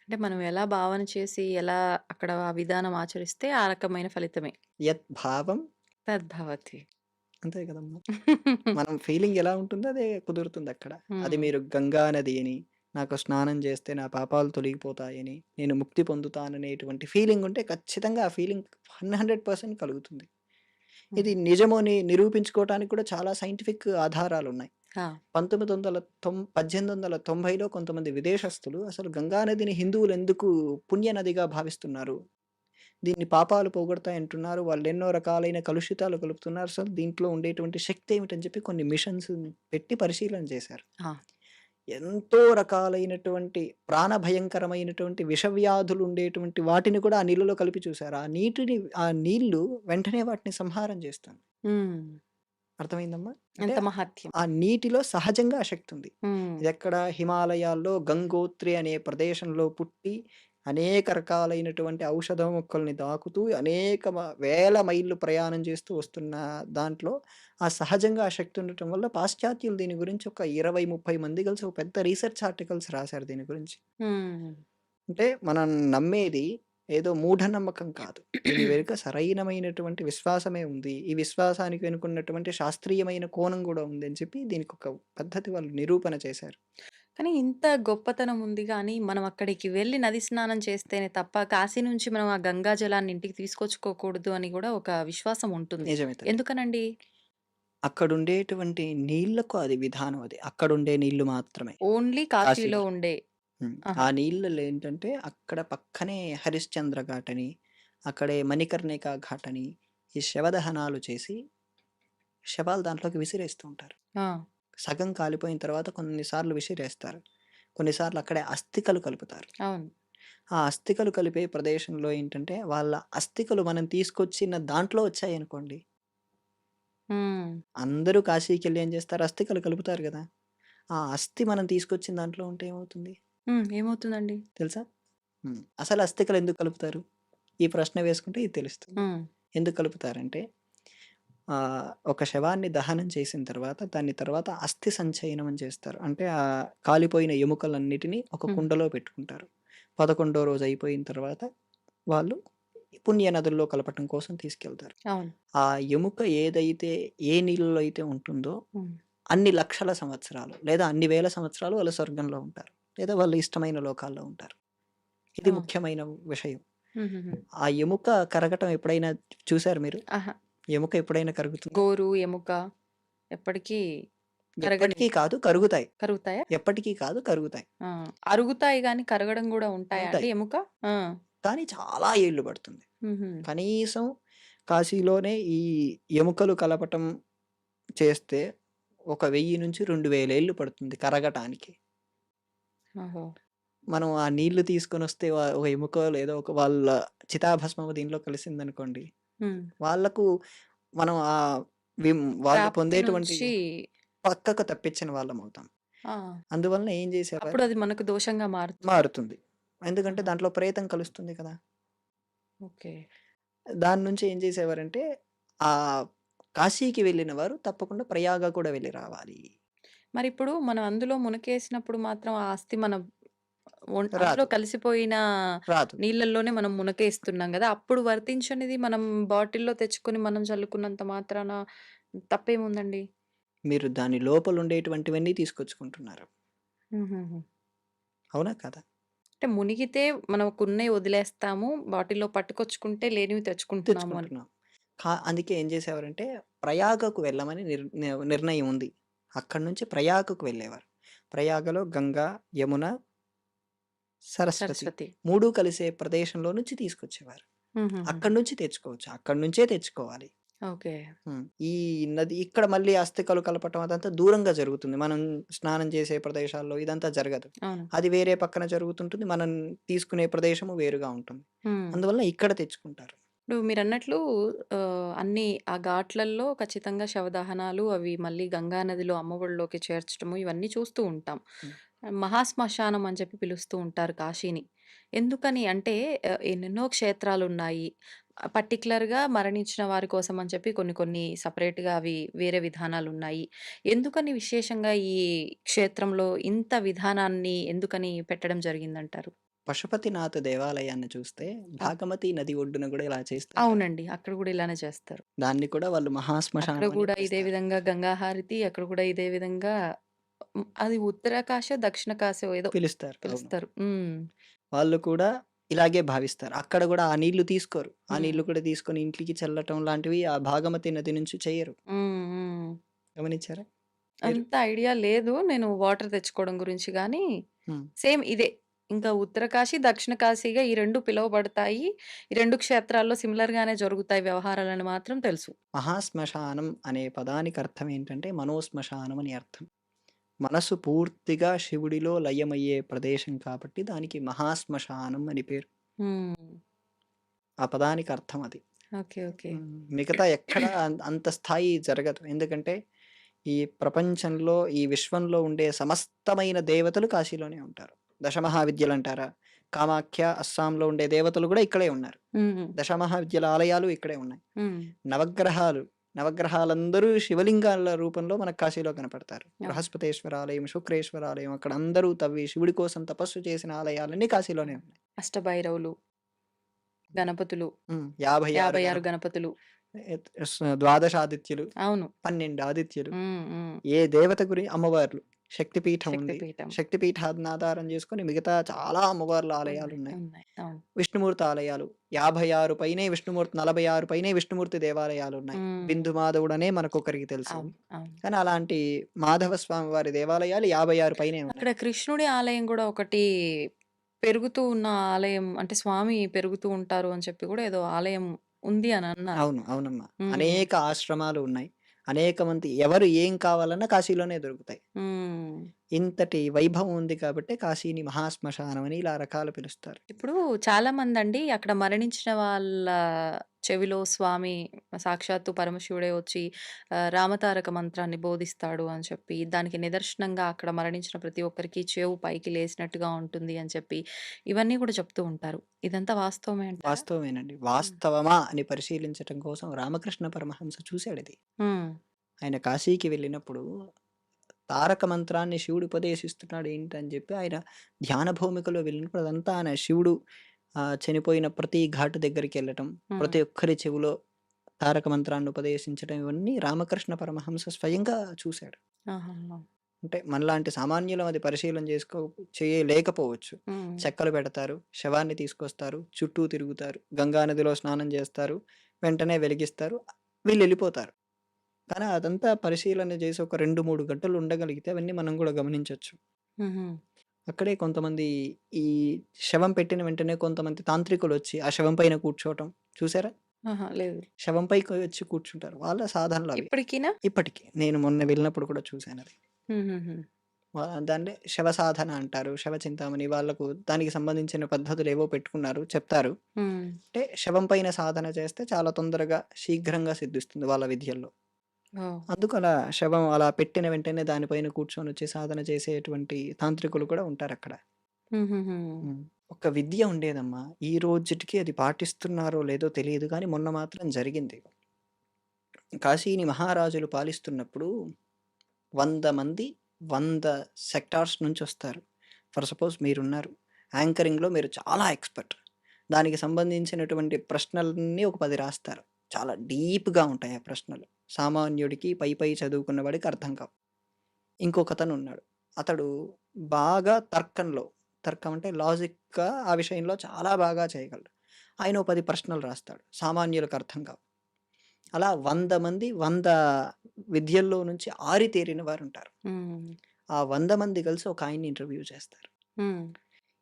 అంటే మనం ఎలా భావన చేసి, ఎలా అక్కడ ఆ విధానం ఆచరిస్తే ఆ రకమైన ఫలితమే. యత్ భావం తద్భవతి. అంతే కదమ్మా! మనం ఫీలింగ్ ఎలా ఉంటుందో అదే కుదురుతుందక్కడ. అది హ్మ్. మీరు గంగా నది అని, నాకు స్నానం చేస్తే నా పాపాలు తొలగిపోతాయని, నేను ముక్తి పొందుతాననేటువంటి ఫీలింగ్ ఉంటే ఖచ్చితంగా ఆ ఫీలింగ్ 100% కలుగుతుంది. ఇది హుహు. నిజమని నిరూపించుకోవటానికి కూడా చాలా సైంటిఫిక్ ఆధారాలున్నాయి. ఆ! 1890లో కొంతమంది విదేశస్థులు అసలు గంగా నదిని హిందువులు ఎందుకు పుణ్య నదిగా భావిస్తున్నారు? దీన్ని పాపాలు పోగొడతాయంటున్నారు. వాళ్ళెన్నో రకాలైన కలుషితాలు కలుపుతున్నారు. అసలు దీంట్లో ఉండేటువంటి శక్తి ఏమిటని చెప్పి కొన్ని మిషన్స్ పెట్టి పరిశీలన చేశారు. ఆ! ఎంతో రకాలైనటువంటి ప్రాణభయంకరమైనటువంటి విషవ్యాధులు ఉండేటువంటి వాటిని కూడా ఆ నీళ్ళలో కలిపి చూసారు. ఆ నీళ్ళు వెంటనే వాటిని సంహారం చేస్తుంది. హ్మ్. అర్థమైందమ్మా? అంటే ఎంత మహత్యం. ఆ నీటిలో సహజంగా ఆ శక్తి ఉంది. హ్మ్. ఇదెక్కడ హిమాలయాల్లో గంగోత్రి అనే ప్రదేశంలో పుట్టి అనేక రకాలైనటువంటి ఔషధ మొక్కల్ని తాకుతూ అనేక వేల మైళ్ళు ప్రయాణం చేస్తూ వస్తున్న దాంట్లో ఆ సహజంగా ఆ శక్తి ఉండటం వల్ల పాశ్చాత్యులు దీని గురించి ఒక 20, 30 మంది కలిసి ఒక పెద్ద రీసెర్చ్ ఆర్టికల్స్ రాశారు దీని గురించి. హ్మ్. అంటే మనం నమ్మేది ఏదో మూఢనమ్మకం కాదు. దీని వెనుక సరైనమైనటువంటి విశ్వాసమే ఉంది. ఈ విశ్వాసానికి వెనుకున్నటువంటి శాస్త్రీయమైన కోణం గూడా ఉందని చెప్పి దీనికొక పద్ధతి వాళ్ళు నిరూపణ చేశారు. కానీ ఇంత గొప్పతనం ఉంది గానీ, మనం అక్కడికి వెళ్లి నది స్నానం చేస్తేనే తప్ప, కాశీ నుంచి మనం ఆ గంగా జలాన్ని ఇంటికి తీసుకొచ్చుకోకూడదు అని గూడా ఒక విశ్వాసం ఉంటుంది. నిజమే తల్లి. ఎందుకనండి? అక్కడుండేటువంటి నీళ్ళకు అది విధానం అది. అక్కడుండే నీళ్ళు మాత్రమే. ఓన్లీ కాశీలో కాశీలో. ఉండే ఆ ఆహా! నీళ్ళలో ఏంటంటే అక్కడ పక్కనే హరిశ్చంద్ర ఘాట్ అని, అక్కడే మణికర్ణికా ఘాట్ అని ఈ శవదహనాలు చేసి శవాలు దాంట్లోకి విసిరేస్తూ ఉంటారు. ఆ! సగం కాలిపోయిన తర్వాత కొన్నిసార్లు విసిరేస్తారు. కొన్నిసార్లు అక్కడే అస్థికలు కలుపుతారు. అవును. ఆ అస్థికలు కలిపే ప్రదేశంలో ఏంటంటే, వాళ్ళ అస్థికలు మనం తీసుకొచ్చిన దాంట్లో వచ్చాయనుకోండి, హ్మ్. అందరూ కాశీకెళ్ళి ఏం చేస్తారు? అస్థికలు కలుపుతారు గదా! ఆ అస్థి మనం తీసుకొచ్చిన దాంట్లో ఉంటే ఏమవుతుంది హ్మ్. ఏమవుతుందండి? తెలుసా? అసలు అస్థికలు ఎందుకు కలుపుతారు? ఈ ప్రశ్న వేసుకుంటే ఇది తెలుస్తుంది. హ్మ్. ఎందుకు కలుపుతారంటే, ఒక శవాన్ని దహనం చేసిన తర్వాత, దాన్ని తర్వాత అస్థి సంచయనం అని చేస్తారు. అంటే కాలిపోయిన ఎముకలన్నిటిని ఒక హ్మ్. కుండలో పెట్టుకుంటారు. 11 రోజు అయిపోయిన తర్వాత వాళ్ళు పుణ్య నదుల్లో కలపటం కోసం తీసుకెళ్తారు. అవును. ఆ ఎముక ఏదైతే ఏ నీళ్ళలో అయితే ఉంటుందో హ్మ్. అన్ని లక్షల సంవత్సరాలు లేదా అన్ని వేల సంవత్సరాలు వాళ్ళు స్వర్గంలో ఉంటారు. లేదా వాళ్ళ ఇష్టమైన లోకాల్లో ఉంటారు. ఇది ఆ! ముఖ్యమైన విషయం. హుహుహు. ఆ ఎముక కరగటం ఎప్పుడైనా చూసారా మీరు? ఆహా! ఎముక ఎప్పుడైనా కరుగుతుందా? గోరు, ఎముక ఎప్పటికీ ఎప్పటికీ కరగనివి. కాదు కరుగుతాయి. కరుగుతాయా? ఎప్పటికీ కాదు కరుగుతాయి. ఆ! అరుగుతాయి గానీ కరగడం గూడా ఉంటాయా అండి ఉంటాయి. ఎముక? ఆ! కానీ చాలా ఏళ్ళు పడుతుంది. హుహు. కనీసం కాశీలోనే ఈ ఎముకలు కలపటం చేస్తే ఒక 1000-2000 ఏళ్ళు పడుతుంది కరగటానికి. ఓహో! మనం ఆ నీళ్లు తీసుకొనొస్తే ఒక ఎముకో లేదో ఒక వాళ్ళ చితాభస్మము దీనిలో కలిసిందనుకోండి. హ్మ్. వాళ్ళకు మనం వాళ్ళు ప్రాప్తి పొందేటువంటి నుంచి పక్కకు తప్పించిన వాళ్ళమవుతాం. ఆ! అందువలన ఏం చేసేవారు? అప్పుడు అది మనకు దోషంగా మారుతుంది. మారుతుంది. ఎందుకంటే ఆహా! దాంట్లో ప్రేతం కలుస్తుంది కదా! ఓకే. దాని నుంచి ఏం చేసేవారంటే ఆహ్, కాశీకి వెళ్ళిన వారు తప్పకుండా ప్రయాగ కూడా వెళ్లి రావాలి. మరిప్పుడు మనం అందులో మునకేసినప్పుడు మాత్రం ఆ అస్థి మన అందులో రాదు. కలిసిపోయిన రాదు. నీళ్ళల్లోనే మనం మునకేస్తున్నాం గదా! అప్పుడు వర్తించనిది మనం బాటిల్‌లో తెచ్చుకొని మనం చల్లుకున్నంత మాత్రాన తప్పేముందండి? మీరు దాని లోపల ఉండేటువంటివన్నీ తీసుకొచ్చుకుంటున్నారు. హుహుహు. అవునా? కాదా? అంటే మునిగితే మనకున్నయి వదిలేస్తాము. బాటిల్‌లో పట్టుకొచ్చుకుంటే లేనివి తెచ్చుకుంటున్నాము అని. తెచ్చుకుంటున్నాం. అందుకే ఏం చేసేవారంటే ప్రయాగకు వెళ్ళమని నిర్ణయం ఉంది. అక్కడి నుంచి ప్రయాగకు వెళ్ళేవారు. ప్రయాగలో గంగా, యమున, సరస్వతి సరస్వతి. 3 కలిసే ప్రదేశంలో నుంచి తీసుకొచ్చేవారు. హుహుహు. అక్కడి నుంచి తెచ్చుకోవచ్చు. అక్కడి నుంచే తెచ్చుకోవాలి. ఓకే. ఈ నది ఇక్కడ మళ్ళీ అస్థికలు కలపటం అదంతా దూరంగా జరుగుతుంది. మనం స్నానం చేసే ప్రదేశాల్లో ఇదంతా జరగదు. అవును. అది వేరే పక్కన జరుగుతుంటుంది. మనం తీసుకునే ప్రదేశము వేరుగా ఉంటుంది. హ్మ్. అందువల్ల ఇక్కడ తెచ్చుకుంటారు. ఇప్పుడు మీరన్నట్లు అన్నీ ఆ ఘాట్లల్లో ఖచ్చితంగా శవదహనాలు అవి మళ్ళీ గంగా నదిలో అమ్మఒడిలోకి చేర్చడము ఇవన్నీ చూస్తూ ఉంటాం. హ్మ్. మహాశ్మశానం అని చెప్పి పిలుస్తూ ఉంటారు కాశీని. ఎందుకని అంటే ఎన్నెన్నో క్షేత్రాలున్నాయి. పర్టిక్యులర్‌గా మరణించిన వారి కోసం అని చెప్పి కొన్ని కొన్ని సెపరేట్‌గా అవి వేరే విధానాలున్నాయి. ఎందుకని విశేషంగా ఈ క్షేత్రంలో ఇంత విధానాన్ని ఎందుకని పెట్టడం జరిగిందంటారు? పశుపతినాథ్ దేవాలయాన్ని చూస్తే ఆ! భాగమతి నది ఒడ్డున గూడా ఇలా చేస్తారు కదా! అవునండి. అక్కడ గూడా ఇలానే చేస్తారు. దాన్ని కూడా వాళ్ళు అక్కడ మహాశ్మశానం అని గూడా ఇదే పిలుస్తారు. విధంగా గంగా హారతి, అక్కడ కూడా ఇదే విధంగా అది ఉత్తర కాశో, దక్షిణ కాశో ఏదో పిలుస్తారు. అవును. పిలుస్తారు. హ్మ్. వాళ్ళు కూడా ఇలాగే భావిస్తారు. అక్కడ గూడా ఆ నీళ్లు తీసుకోరు. ఆ హ్మ్. నీళ్లు కూడా తీసుకొని ఇంట్లికి చల్లటం లాంటివి ఆ భాగమతి నది నుంచి చెయ్యరు. హ్మ్. హ్మ్. గమనించారా మీరు? అంత ఐడియా లేదు. నేను వాటర్ తెచ్చుకోవడం గురించి గానీ, హ్మ్. సేమ్ ఇదే. ఇంకా ఉత్తర కాశీ, దక్షిణ కాశీగా ఈ 2 పిలువబడతాయి. ఈ 2 క్షేత్రాల్లో సిమిలర్‌గానే జరుగుతాయి వ్యవహారాలని మాత్రం తెలుసు. మహాశ్మశానం అనే పదానికి అర్థం ఏంటంటే మనోశ్మశానం అని అర్థం. మనసు పూర్తిగా శివుడిలో లయమయ్యే ప్రదేశం కాబట్టి దానికి మహాశ్మశానం అని పేరు. హ్మ్. ఆ పదానికి అర్థం అది. ఓకే. ఓకే. మిగతా ఎక్కడ అంత స్థాయి జరగదు. ఎందుకంటే ఈ ప్రపంచంలో, ఈ విశ్వంలో ఉండే సమస్తమైన దేవతలు కాశీలోనే ఉంటారు. దశమహావిద్యలంటారా? కామాఖ్య, అస్సాంలో ఉండే దేవతలు గూడా ఇక్కడే ఉన్నారు. హ్మ్. దశమహావిద్యల ఆలయాలు ఇక్కడే ఉన్నాయి. హ్మ్. నవగ్రహాలు, నవగ్రహాలందరూ శివలింగాల రూపంలో మనకు కాశీలో కనపడతారు. అవును. బృహస్పతేశ్వర ఆలయం, శుక్రేశ్వర ఆలయం అక్కడ అందరూ తవ్వి శివుడి కోసం తపస్సు చేసిన ఆలయాలన్నీ కాశీలోనే అవును. ఉన్నాయి. అష్టభైరవులు, గణపతులు, 56 56 గణపతులు. ద్వాదశాదిత్యులు, అవును. 12 ఆదిత్యులు. హ్మ్. హ్మ్. ఏ దేవత అమ్మవార్లు. శక్తిపీఠం ఉంది. శక్తిపీఠం. శక్తిపీఠాన్ని ఆధారం చేసుకొని మిగతా చాలా అమ్మవార్ల ఉన్నాయి. ఆలయాలున్నాయి. ఉన్నాయి. అవును. విష్ణుమూర్తి ఆలయాలు 56 పైనే విష్ణుమూర్తి 46 పైనే విష్ణుమూర్తి దేవాలయాలున్నాయి. హ్మ్. బిందు మాధవుడనే మనకొకరికి తెలుసు. అవును. అవును. కానీ అలాంటి మాధవ స్వామి వారి దేవాలయాలు 56 పైనే ఉన్నాయి. అక్కడ కృష్ణుడి ఆలయం గూడా ఒకటి పెరుగుతూ ఉన్న ఆలయం అంటే స్వామి పెరుగుతూ ఉంటారు అని చెప్పి గూడా ఏదో ఆలయం ఉంది అని అన్నారు. అవును. అవునమ్మా. హ్మ్. అనేక ఆశ్రమాలు ఉన్నాయి. అనేక మంది ఎవరు ఏం కావాలన్నా కాశీలోనే దొరుకుతాయి. హ్మ్. ఇంతటి వైభవం ఉంది కాబట్టే కాశీని మహాశ్మశానం అని ఇలా రకాలు పిలుస్తారు. ఇప్పుడు చాలామందండి అక్కడ మరణించిన వాళ్ళ చెవిలో స్వామి సాక్షాత్తు పరమశివుడే వచ్చి రామతారక మంత్రాన్ని బోధిస్తాడు అని చెప్పి, దానికి నిదర్శనంగా అక్కడ మరణించిన ప్రతి ఒక్కరికి చెవు పైకి లేసినట్టుగా ఉంటుంది అని చెప్పి, ఇవన్నీ కూడా చెప్తూ ఉంటారు. ఇదంతా వాస్తవమే అంటారా? వాస్తవమేనండి. హ్మ్. వాస్తవమా అని పరిశీలించటం కోసం రామకృష్ణ పరమహంస చూసాడిది. హ్మ్. ఆయన కాశీకి వెళ్ళినప్పుడు తారక మంత్రాన్ని శివుడు ఉపదేశిస్తున్నాడు ఏంటని జెప్పి ఆయన ధ్యాన భూమికలో వెళ్ళినప్పుడు అదంతా ఆయన శివుడు చనిపోయిన ప్రతి ఘాటు దగ్గరికెళ్ళటం, హ్మ్. ప్రతి ఒక్కరి చెవిలో తారక మంత్రాన్ని ఉపదేశించడం ఇవన్నీ రామకృష్ణ పరమహంస స్వయంగా చూసాడు. ఆహాహా! అంటే మనలాంటి సామాన్యులం అది పరిశీలన చేయలేకపోవచ్చు. హ్మ్. చెక్కలు పెడతారు, శవాన్ని తీసుకొస్తారు, చుట్టూ తిరుగుతారు, గంగా నదిలో స్నానం జేస్తారు, వెంటనే వెలిగిస్తారు, వీళ్ళెళ్ళిపోతారు. కానీ అదంతా పరిశీలన చేసి ఒక 2, 3 గంటలు ఉండగలిగితే అవన్నీ మనం గూడా గమనించొచ్చు. హుహు. అక్కడే కొంతమంది ఈ శవం పెట్టిన వెంటనే కొంతమంది తాంత్రికులొచ్చి ఆ శవం పైన కూర్చోవటం చూసారా? ఆహా! లేదు. శవం పైకి వచ్చి కూర్చుంటారు. వాళ్ళ సాధనలవి. ఇప్పటికినా? ఇప్పటికి. నేను మొన్న వెళ్ళినప్పుడు కూడా చూసానది. హుహుహు. దాన్నే శవ సాధన అంటారు. శవ చింతామణి వాళ్ళకు దానికి సంబంధించిన పద్ధతులేవో పెట్టుకున్నారు. చెప్తారు. హ్మ్. అంటే శవం పైన సాధన చేస్తే చాలా తొందరగా, శీఘ్రంగా సిద్ధిస్తుంది వాళ్ళ విద్యల్లో. ఓహ్! అందుకు అలా శవం అలా పెట్టిన వెంటనే దానిపైన కూర్చొనొచ్చి సాధన చేసేటువంటి తాంత్రికులు కూడా ఉంటారక్కడ. హుహుహు. హ్మ్. ఒక విద్య ఉండేదమ్మా. ఈ రోజుటికి అది పాటిస్తున్నారో లేదో తెలీదు గానీ మొన్న మాత్రం జరిగింది. కాశీని మహారాజులు పాలిస్తున్నప్పుడు 100 మంది 100 సెక్టార్స్ నుంచొస్తారు. ఫర్ సపోజ్ మీరున్నారు. యాంకరింగ్‌లో మీరు చాలా ఎక్స్‌పర్ట్. దానికి సంబంధించినటువంటి ప్రశ్నలన్నీ ఒక 10 రాస్తారు. చాలా డీప్‌గా ఉంటాయి ఆ ప్రశ్నలు. సామాన్యుడికి పై చదువుకున్న వాడికి అర్థం కావు. ఇంకొకతనున్నాడు. అతడు బాగా తర్కం అంటే లాజిక్‌గా ఆ విషయంలో చాలా బాగా చేయగలడు. ఆయన ఓ 10 ప్రశ్నలు రాస్తాడు. సామాన్యులకు అర్థం కావు. అలా 100 మంది 100 విద్యల్లో నుంచి ఆరితేరిన వారుంటారు. హ్మ్. ఆ 100 మంది కలిసి ఒక ఆయన్ని ఇంటర్వ్యూ చేస్తారు. హ్మ్.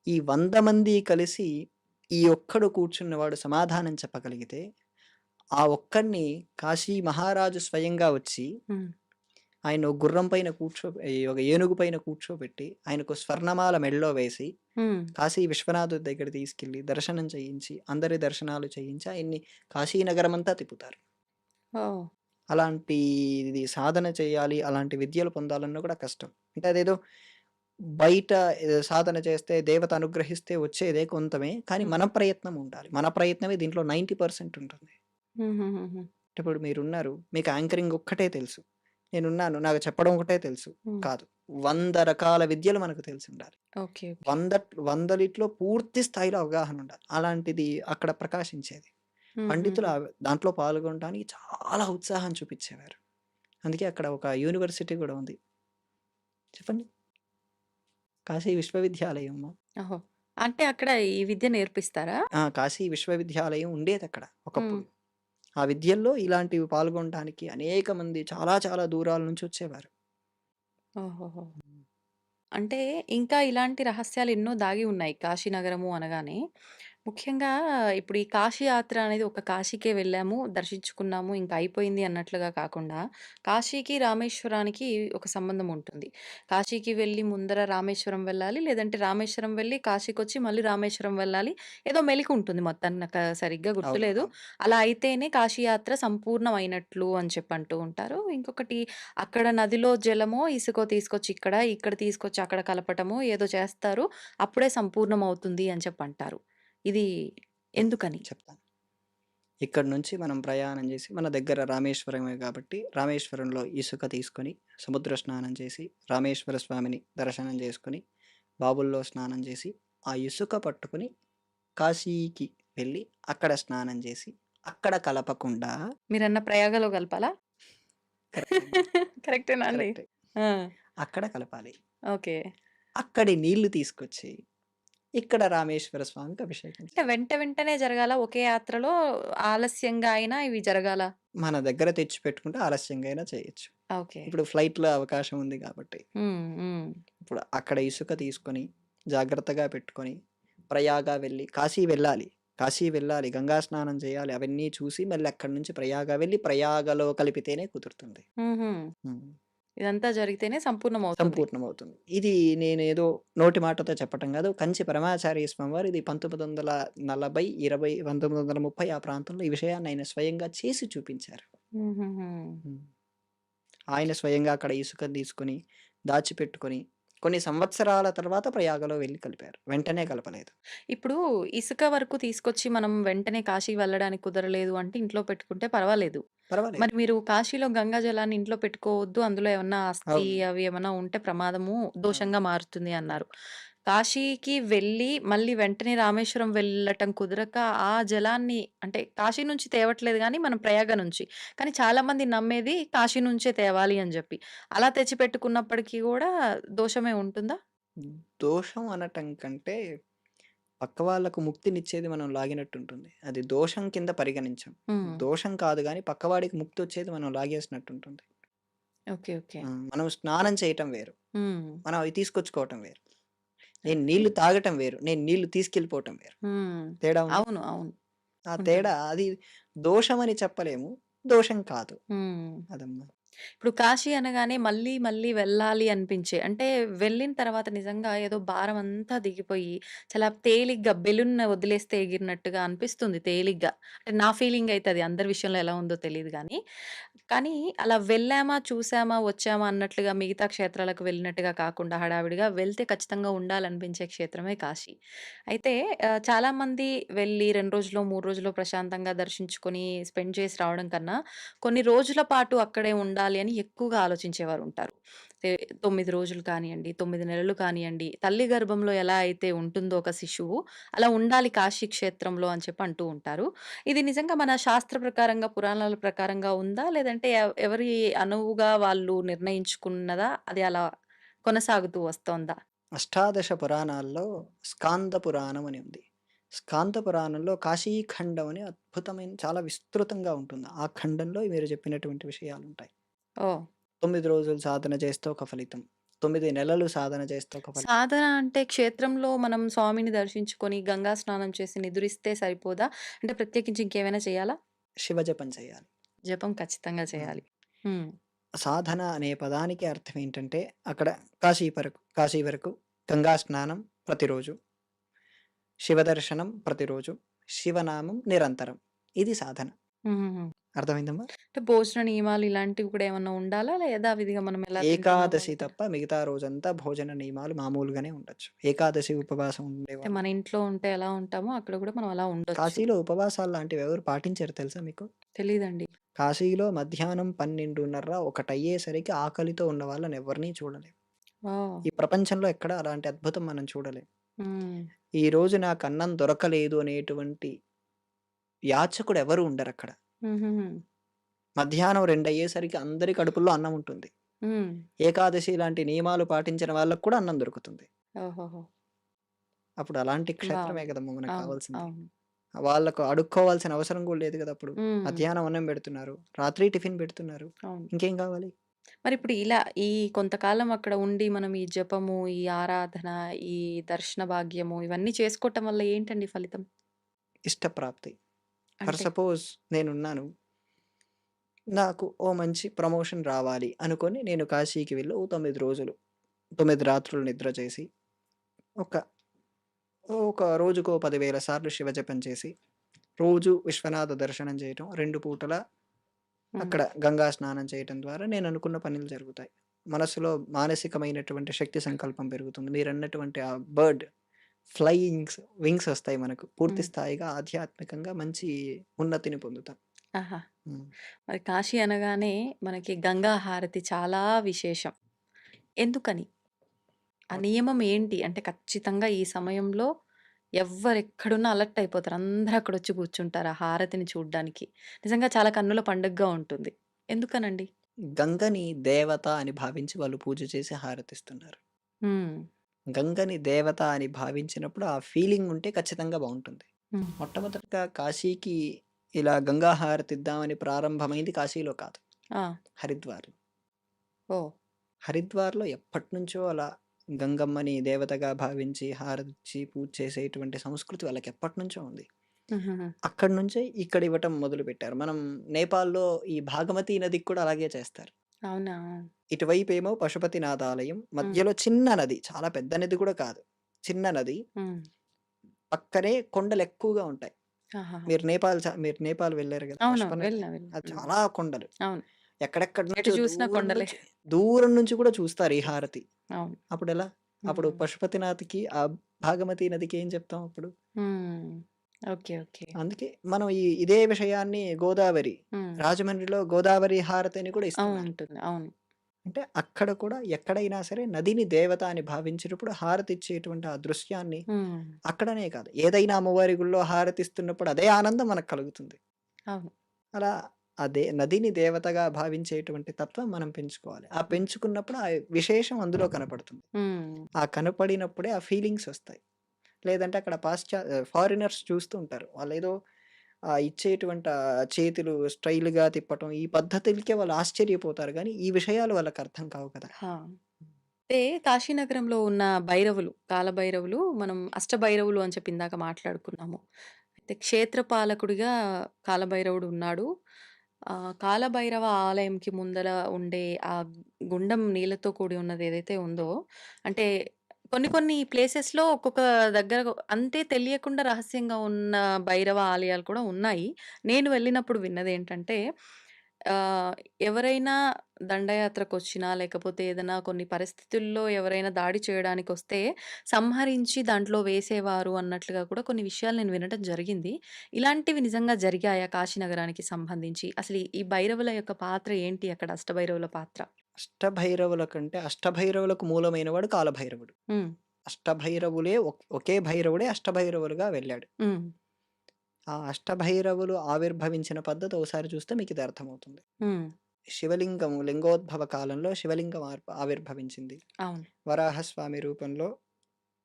ఈ 100 మంది కలిసి ఈ ఒక్కడు కూర్చున్నవాడు సమాధానం చెప్పగలిగితే ఆ ఒక్కడిని కాశీ మహారాజు స్వయంగా వచ్చి హ్మ్. ఆయన ఒక గుర్రం పైన ఒక ఏనుగు పైన కూర్చోబెట్టి ఆయనకు స్వర్ణమాల మెడలో వేసి హ్మ్. కాశీ విశ్వనాథుడి దగ్గర తీసుకెళ్ళి దర్శనం చేయించి అందరి దర్శనాలు చేయించి ఆయన్ని కాశీ నగరమంతా తిప్పుతారు. ఓహ్! అలాంటి ఇది సాధన చేయాలి, అలాంటి విద్యలు పొందాలన్నా కూడా కష్టం. అంటే అదేదో బయట సాధన చేస్తే దేవత అనుగ్రహిస్తే వచ్చేదే కొంతమే. కానీ హ్మ్. మన ప్రయత్నం ఉండాలి. మన ప్రయత్నమే దీంట్లో 90% ఉంటుంది. హుహుహుహు. ఇప్పుడు మీరున్నారు. మీకు యాంకరింగ్ ఒక్కటే తెలుసు. నేనున్నాను. నాకు చెప్పడం ఒకటే తెలుసు. హ్మ్. కాదు. 100 రకాల విద్యలు మనకు తెలిసుండాలి. ఓకే. ఓకే. 100లిట్లో పూర్తి స్థాయిలో అవగాహన ఉండాలి. అలాంటిది అక్కడ ప్రకాశించేది. పండితులు హుహుహు. దాంట్లో పాల్గొనడానికి చాలా ఉత్సాహం చూపిచ్చేవారు. అందుకే అక్కడ ఒక యూనివర్సిటీ గూడా ఉంది. చెప్పండి. కాశీ విశ్వవిద్యాలయం. ఓహో! అంటే అక్కడ ఈ విద్య నేర్పిస్తారా? ఆ! కాశీ విశ్వవిద్యాలయం ఉండేదక్కడ హ్మ్. ఒకప్పుడు. ఆ విద్యల్లో ఇలాంటివి పాల్గొనడానికి అనేక మంది చాలా చాలా దూరాల నుంచి వచ్చేవారు. ఓహోహో! హ్మ్. అంటే ఇంకా ఇలాంటి రహస్యాలు ఎన్నో దాగి ఉన్నాయి కాశీ నగరము అనగానే. ముఖ్యంగా ఇప్పుడు ఈ కాశీ యాత్ర అనేది ఒక కాశీకే వెళ్ళాము, దర్శించుకున్నాము, ఇంక అయిపోయింది అన్నట్లుగా కాకుండా, కాశీకి, రామేశ్వరానికి ఒక సంబంధం ఉంటుంది. కాశీకి వెళ్ళి ముందర రామేశ్వరం వెళ్ళాలి. లేదంటే రామేశ్వరం వెళ్ళి కాశీకొచ్చి మళ్ళీ రామేశ్వరం వెళ్ళాలి. ఏదో మెలిక ఉంటుంది మొత్తానికి నాకు సరిగ్గా అవును. గుర్తులేదు. అవును. అలా అయితేనే కాశీ యాత్ర సంపూర్ణమైనట్లు అని చెప్పి అంటూ ఉంటారు. ఇంకొకటి అక్కడ నదిలో జలమో, ఇసుకో తీసుకొచ్చి ఇక్కడ, ఇక్కడ తీసుకొచ్చి అక్కడ కలపటమో ఏదో చేస్తారు. అప్పుడే సంపూర్ణమవుతుంది అని చెప్పంటారు. ఇది ఎందుకని? చెప్తాను. ఇక్కడి నుంచి మనం ప్రయాణం చేసి మన దగ్గర రామేశ్వరమే కాబట్టి రామేశ్వరంలో ఇసుక తీసుకొని సముద్ర స్నానం చేసి రామేశ్వర స్వామిని దర్శనం చేసుకొని బావుల్లో స్నానం చేసి ఆ ఇసుక పట్టుకొని కాశీకి వెళ్ళి అక్కడ స్నానం చేసి అక్కడ కలపకుండా మీరన్న ప్రయాగలో కలపాలా? కరెక్టే అమ్మా. కరెక్టేనా అండి? కరెక్టే. ఆ! అక్కడ కలపాలి. ఓకే. అక్కడి నీళ్లు తీసుకొచ్చి ఇక్కడ రామేశ్వర స్వామికి అభిషేకం అంటే చేయాలి. వెంటనే జరగాలా? ఒకే యాత్రలో ఆలస్యంగా అయినా ఇవి జరగాలా? మన దగ్గర తెచ్చిపెట్టుకుంటే ఆలస్యంగా అయినా చేయొచ్చు. ఓకే. ఇప్పుడు ఫ్లైట్‌లో అవకాశం ఉంది కాబట్టి. హ్మ్. హ్మ్. ఇప్పుడు అక్కడ ఇసుక తీసుకొని, జాగ్రత్తగా పెట్టుకొని, ప్రయాగ వెళ్ళి కాశీ వెళ్ళాలి. కాశీ వెళ్ళాలి. గంగా స్నానం చేయాలి. అవన్నీ చూసి మళ్ళీ అక్కడి నుంచి ప్రయాగ వెళ్ళి ప్రయాగలో కలిపితేనే కుదురుతుంది. హుహు. హ్మ్. ఇదంతా జరిగితేనే సంపూర్ణమవుతుంది. సంపూర్ణమవుతుంది. ఇది నేనేదో నోటి మాటతో చెప్పటం గాదు. కంచి పరమాచార్య స్వామి వారు ఇది 1940, 20, 1930 ఆ ప్రాంతంలో ఈ విషయాన్ని ఆయన స్వయంగా చేసి చూపించారు. హుహుహు. హ్మ్. ఆయన స్వయంగా అక్కడ ఇసుకని తీసుకొని, దాచిపెట్టుకొని, కొన్ని సంవత్సరాల తర్వాత ప్రయాగలో వెళ్లి కలిపారు. వెంటనే కలపలేదు. ఇప్పుడు ఇసుక వరకు తీసుకొచ్చి మనం వెంటనే కాశీ వెళ్ళడానికి కుదరలేదు అంటే ఇంట్లో పెట్టుకుంటే పర్వాలేదు. పర్వాలేదు. మరి మీరు కాశీలో గంగా జలాన్ని ఇంట్లో పెట్టుకోవద్దు. అందులో ఏమన్నా అస్థి అవును. అవి ఏమన్నా ఉంటే ప్రమాదము, అవును. దోషంగా మారుతుంది అన్నారు. కాశీకి వెళ్ళి మళ్ళీ వెంటనే రామేశ్వరం వెళ్ళటం కుదరక ఆ జలాన్ని అంటే కాశీ నుంచి తేవట్లేదు గానీ మనం ప్రయాగ నుంచి. కానీ చాలామంది నమ్మేది కాశీ నుంచే తేవాలి అని జెప్పి. అలా తెచ్చిపెట్టుకున్నప్పటికి గూడా దోషమే ఉంటుందా? దోషం అనటం కంటే, పక్క వాళ్ళకు ముక్తినిచ్చేది మనం లాగినట్టుంటుంది. అది దోషం కింద పరిగణించం. హ్మ్. దోషం కాదు గానీ, పక్కవాడికి ముక్తొచ్చేది మనం లాగేసినట్టుంటుంది. ఓకే. ఓకే. మనం స్నానం చేయటం వేరు. హ్మ్. మనం అవి తీసుకొచ్చుకోవటం వేరు. నేను నీళ్లు తాగటం వేరు. నేను నీళ్లు తీసుకెళ్ళిపోవటం వేరు. హ్మ్. తేడా ఉందా? అవును. అవును. ఆ ఉంటుంది. తేడా అది దోషమని చెప్పలేము. దోషం కాదు. హ్మ్. అదమ్మా. ఇప్పుడు కాశీ అనగానే మళ్ళీ, మళ్ళీ వెళ్ళాలి అనిపించే అంటే వెళ్ళిన తర్వాత నిజంగా ఏదో భారమంతా దిగిపోయి, చాలా తేలిగ్గా బెలూన్ వదిలేస్తే ఎగిరినట్టుగా అనిపిస్తుంది తేలిగ్గా. అంటే నా ఫీలింగ్ అయితే అది అందరి విషయంలో ఎలా ఉందో తెలీదు గానీ, కానీ అలా వెళ్ళామా, చూసామా, వచ్చామా అన్నట్లుగా మిగతా క్షేత్రాలకు వెళ్ళినట్టుగా కాకుండా హడావిడిగా వెళ్తే ఖచ్చితంగా ఉండాలనిపించే క్షేత్రమే కాశీ. అయితే చాలామంది వెళ్ళి 2 రోజులో, 3 రోజులో ప్రశాంతంగా దర్శించుకొని స్పెండ్ చేసి రావడం కన్నా కొన్ని రోజుల పాటు అక్కడే ఉండాలి అని ఎక్కువగా ఆలోచించేవారుంటారు. 9 రోజులు కానియండి, 9 నెలలు కానియండి, తల్లి గర్భంలో ఎలా అయితే ఉంటుందో ఒక శిశువు, అలా ఉండాలి కాశీ క్షేత్రంలో అని చెప్పి అంటూ ఉంటారు. ఇది నిజంగా మన శాస్త్ర ప్రకారంగా, పురాణాల ప్రకారంగా ఉందా? లేదంటే ఎవరి అనువుగా వాళ్ళు నిర్ణయించుకున్నదా? అది అలా కొనసాగుతూ వస్తోందా? అష్టాదశ పురాణాల్లో స్కాంద పురాణం అని ఉంది. స్కాంద పురాణంలో కాశీఖండం అని అద్భుతమైన చాలా విస్తృతంగా ఉంటుంది. ఆ ఖండంలో మీరు చెప్పినటువంటి విషయాలుంటాయి. ఓహ్! 9 రోజులు సాధన చేస్తే ఒక ఫలితం. 9 నెలలు సాధన చేస్తే ఒక ఫలితం. సాధన అంటే క్షేత్రంలో మనం స్వామిని దర్శించుకొని, గంగా స్నానం చేసి నిదురిస్తే సరిపోదా? అంటే ప్రత్యేకించి ఇంకేమైనా చేయాలా? శివజపం చేయాలి. జపం ఖచ్చితంగా హ్మ్. చేయాలి. హ్మ్. సాధన అనే పదానికి అర్థం ఏంటంటే అక్కడ కాశీ వరకు గంగా స్నానం ప్రతిరోజు, శివదర్శనం ప్రతిరోజు, శివనామం నిరంతరం. ఇది సాధన. హుహుహు. అర్థమైందమ్మా? అంటే భోజన నియమాలు ఇలాంటివి కూడా ఏమన్నా ఉండాలా? యథావిధిగా మనం ఎలా తింటున్నామో ఏకాదశి అంతేనా? తప్ప మిగతా రోజంతా భోజన నియమాలు మామూలుగానే ఉండొచ్చు. ఏకాదశి ఉపవాసం అంటే ఉండేవాళ్ళు మన ఇంట్లో ఉంటే ఎలా ఉంటామో అక్కడ కూడా మనం అలా ఉండొచ్చు. కాశీలో ఉపవాసాలు లాంటివి ఎవరు పాటించరు తెలుసా మీకు? తెలీదండి. కాశీలో మధ్యాహ్నం 12:30, 1 అయ్యేసరికి ఆకలితో ఉన్న వాళ్ళని ఎవరిని చూడలేం. ఓహ్! ఈ ప్రపంచంలో ఎక్కడ అలాంటి అద్భుతం మనం చూడలేం. హ్మ్. ఈరోజు నాకు అన్నం దొరకలేదు అనేటువంటి యాచకుడు ఎవరు ఉండరక్కడ. హుహుహు. మధ్యాహ్నం 2 అయ్యేసరికి అందరి కడుపుల్లో అన్నం ఉంటుంది. హ్మ్. ఏకాదశి లాంటి నియమాలు పాటించిన వాళ్ళకి కూడా అన్నం దొరుకుతుంది. ఓహోహో! అప్పుడు అలాంటి క్షేత్రమే బావుంది. కదమ్మా మనకు అవును. కావాల్సింది. అవును. వాళ్ళకు అడుక్కోవాల్సిన అవసరం కూడా లేదు కదా అప్పుడు. హ్మ్. మధ్యాహ్నం అన్నం పెడుతున్నారు. రాత్రి టిఫిన్ పెడుతున్నారు. అవును. ఇంకేం కావాలి? మరిప్పుడు ఇలా ఈ కొంతకాలం అక్కడ ఉండి మనం ఈ జపము, ఈ ఆరాధన, ఈ దర్శన భాగ్యము ఇవన్నీ చేసుకోవటం వల్ల ఏంటండి ఫలితం? ఇష్టప్రాప్తి. ఫర్ అంటే సపోజ్ నేనున్నాను. నాకు ఓ మంచి ప్రమోషన్ రావాలి అనుకోని నేను కాశీకి వెళ్ళి ఓ 9 రోజులు, 9 రాత్రులు నిద్ర చేసి, ఒక ఒక రోజుకో 10,000 సార్లు శివజపం చేసి, రోజు విశ్వనాథ దర్శనం చేయటం, 2 పూటలా హ్మ్. అక్కడ గంగా స్నానం చేయటం ద్వారా నేను అనుకున్న పనులు జరుగుతాయి. మనసులో మానసికమైనటువంటి శక్తి సంకల్పం పెరుగుతుంది. మీరన్నటువంటి ఆ బర్డ్ వింగ్స్ ఒస్తాయి మనకు. పూర్తి హ్మ్. స్థాయిగా ఆధ్యాత్మికంగా మంచి ఉన్నతిని పొందుతాం. ఆహా! హ్మ్. మరి కాశీ అనగానే మనకి గంగా హారతి చాలా విశేషం. ఎందుకని? ఆ మొ నియమం ఏంటి? అంటే ఖచ్చితంగా ఈ సమయంలో ఎవ్వరెక్కడున్నా అలర్ట్ అయిపోతారు. అందరూ అక్కడొచ్చి కూర్చుంటారు. ఆ హారతిని చూడ్డానికి. నిజంగా చాలా కన్నుల పండుగగా ఉంటుంది. ఎందుకనండి? గంగని దేవత అని భావించి వాళ్ళు పూజ చేసి హారతిస్తున్నారు. హ్మ్. గంగని దేవత అని భావించినప్పుడు ఆ ఫీలింగ్ ఉంటే ఖచ్చితంగా బావుంటుంది. హ్మ్. మొట్టమొదటగా కాశీకి ఇలా గంగా హారతిద్దామని ప్రారంభమైంది కాశీలో కాదు. ఆ! హరిద్వార్‌లో. ఓహ్! హరిద్వార్‌లో ఎప్పటినుంచో అలా గంగమ్మని దేవతగా భావించి హారతిచ్చి పూజ చేసేటువంటి సంస్కృతి వాళ్ళకి ఎప్పటినుంచో ఉంది. హుహుహు. అక్కడి నుంచే ఇక్కడ ఇవ్వటం మొదలుపెట్టారు. మనం నేపాల్‌లో ఈ భాగమతి నదికి కూడా అలాగే చేస్తారు. అవునా? ఇటువైపేమో పశుపతినాథ ఆలయం. హ్మ్. మధ్యలో చిన్న నది. చాలా పెద్ద నది కూడా కాదు. చిన్న నది. హ్మ్. పక్కనే కొండలెక్కువగా ఉంటాయి. ఆహాహా! మీరు నేపాల్ వెళ్లారు గదా! అవునవును. పశుపన వెళ్ళినా. వెళ్ళినా. అది హ్మ్. చాలా కొండలు. అవును. ఎక్కడెక్కడి ఎటు నుంచో చూసినా కొండలే. దూరం నుంచి కూడా చూస్తారు ఈ హారతి. అవును. అప్పుడెలా? అప్పుడు హ్మ్. పశుపతినాథ్‌కి, ఆ భాగమతి నదికి ఏం చెప్తాం అప్పుడు? హ్మ్. ఓకే. ఓకే. అందుకే మనం ఇదే విషయాన్ని హ్మ్. రాజమండ్రిలో గోదావరి హారతి అని కూడా అవును. ఇస్తున్నారు. ఉంటుంది. అవును. అంటే అక్కడ కూడా ఎక్కడైనా సరే నదిని దేవత అని భావించినప్పుడు హారతిచ్చేటువంటి ఆ దృశ్యాన్ని హ్మ్. అక్కడనే కాదు, ఏదైనా అమ్మవారి గుడిలో హారతిస్తున్నప్పుడు అదే ఆనందం మనకు కలుగుతుంది. అవును. అలా అదే నదిని దేవతగా భావించేటువంటి తత్వం మనం పెంచుకోవాలి. ఆ హ్మ్. పెంచుకున్నప్పుడు ఆ విశేషం అందులో కనపడుతుంది. హ్మ్. ఆ కనపడినప్పుడే ఆ ఫీలింగ్స్ ఒస్తాయి. లేదంటే అక్కడ ఫారినర్స్ చూస్తూ ఉంటారు. వాళ్ళేదో ఇచ్చేటువంటి చేతులు స్టైల్‌గా తిప్పటం, ఈ పద్ధతులకే వాళ్ళు ఆశ్చర్యపోతారు గానీ, ఈ విషయాలు వాళ్ళకర్థం కావు కదా! ఆ! అయితే కాశీనగరంలో ఉన్న భైరవులు, కాలభైరవులు మనం అష్టభైరవులు అని చెప్పి ఇందాక మాట్లాడుకున్నాము. అయితే క్షేత్రపాలకుడిగా కాలభైరవుడు ఉన్నాడు. కాలభైరవ ఆలయంకి ముందర ఉండే ఆ గుండం నీళ్ళతో కూడి ఉన్నది ఏదైతే ఉందో, అంటే కొన్ని కొన్ని ప్లేసెస్‌లో ఒక్కొక్క దగ్గర అంతే తెలియకుండా రహస్యంగా ఉన్న భైరవ ఆలయాలు కూడా ఉన్నాయి. నేను వెళ్ళినప్పుడు విన్నదేంటంటే ఆహ్, ఎవరైనా దండయాత్రకొచ్చినా, లేకపోతే ఏదైనా కొన్ని పరిస్థితుల్లో ఎవరైనా దాడి చేయడానికొస్తే, సంహరించి దాంట్లో వేసేవారు అన్నట్లుగా కూడా కొన్ని విషయాలు నేను వినటం జరిగింది. ఇలాంటివి నిజంగా జరిగాయా కాశీనగరానికి సంబంధించి? అసలు ఈ భైరవుల యొక్క పాత్ర ఏంటి అక్కడ అష్టభైరవుల పాత్ర? అష్టభైరవుల కంటే అష్టభైరవులకు మూలమైన వాడు కాలభైరవుడు. హ్మ్. అష్టభైరవులే ఒకే భైరవుడే అష్టభైరవులుగా వెళ్ళాడు. హ్మ్. ఆ అష్టభైరవులు ఆవిర్భవించిన పద్ధతి ఒకసారి చూస్తే మీకిది అర్థమవుతుంది. హ్మ్. లింగోద్భవ కాలంలో శివలింగం ఆవిర్భవించింది. అవును. వరాహస్వామి రూపంలో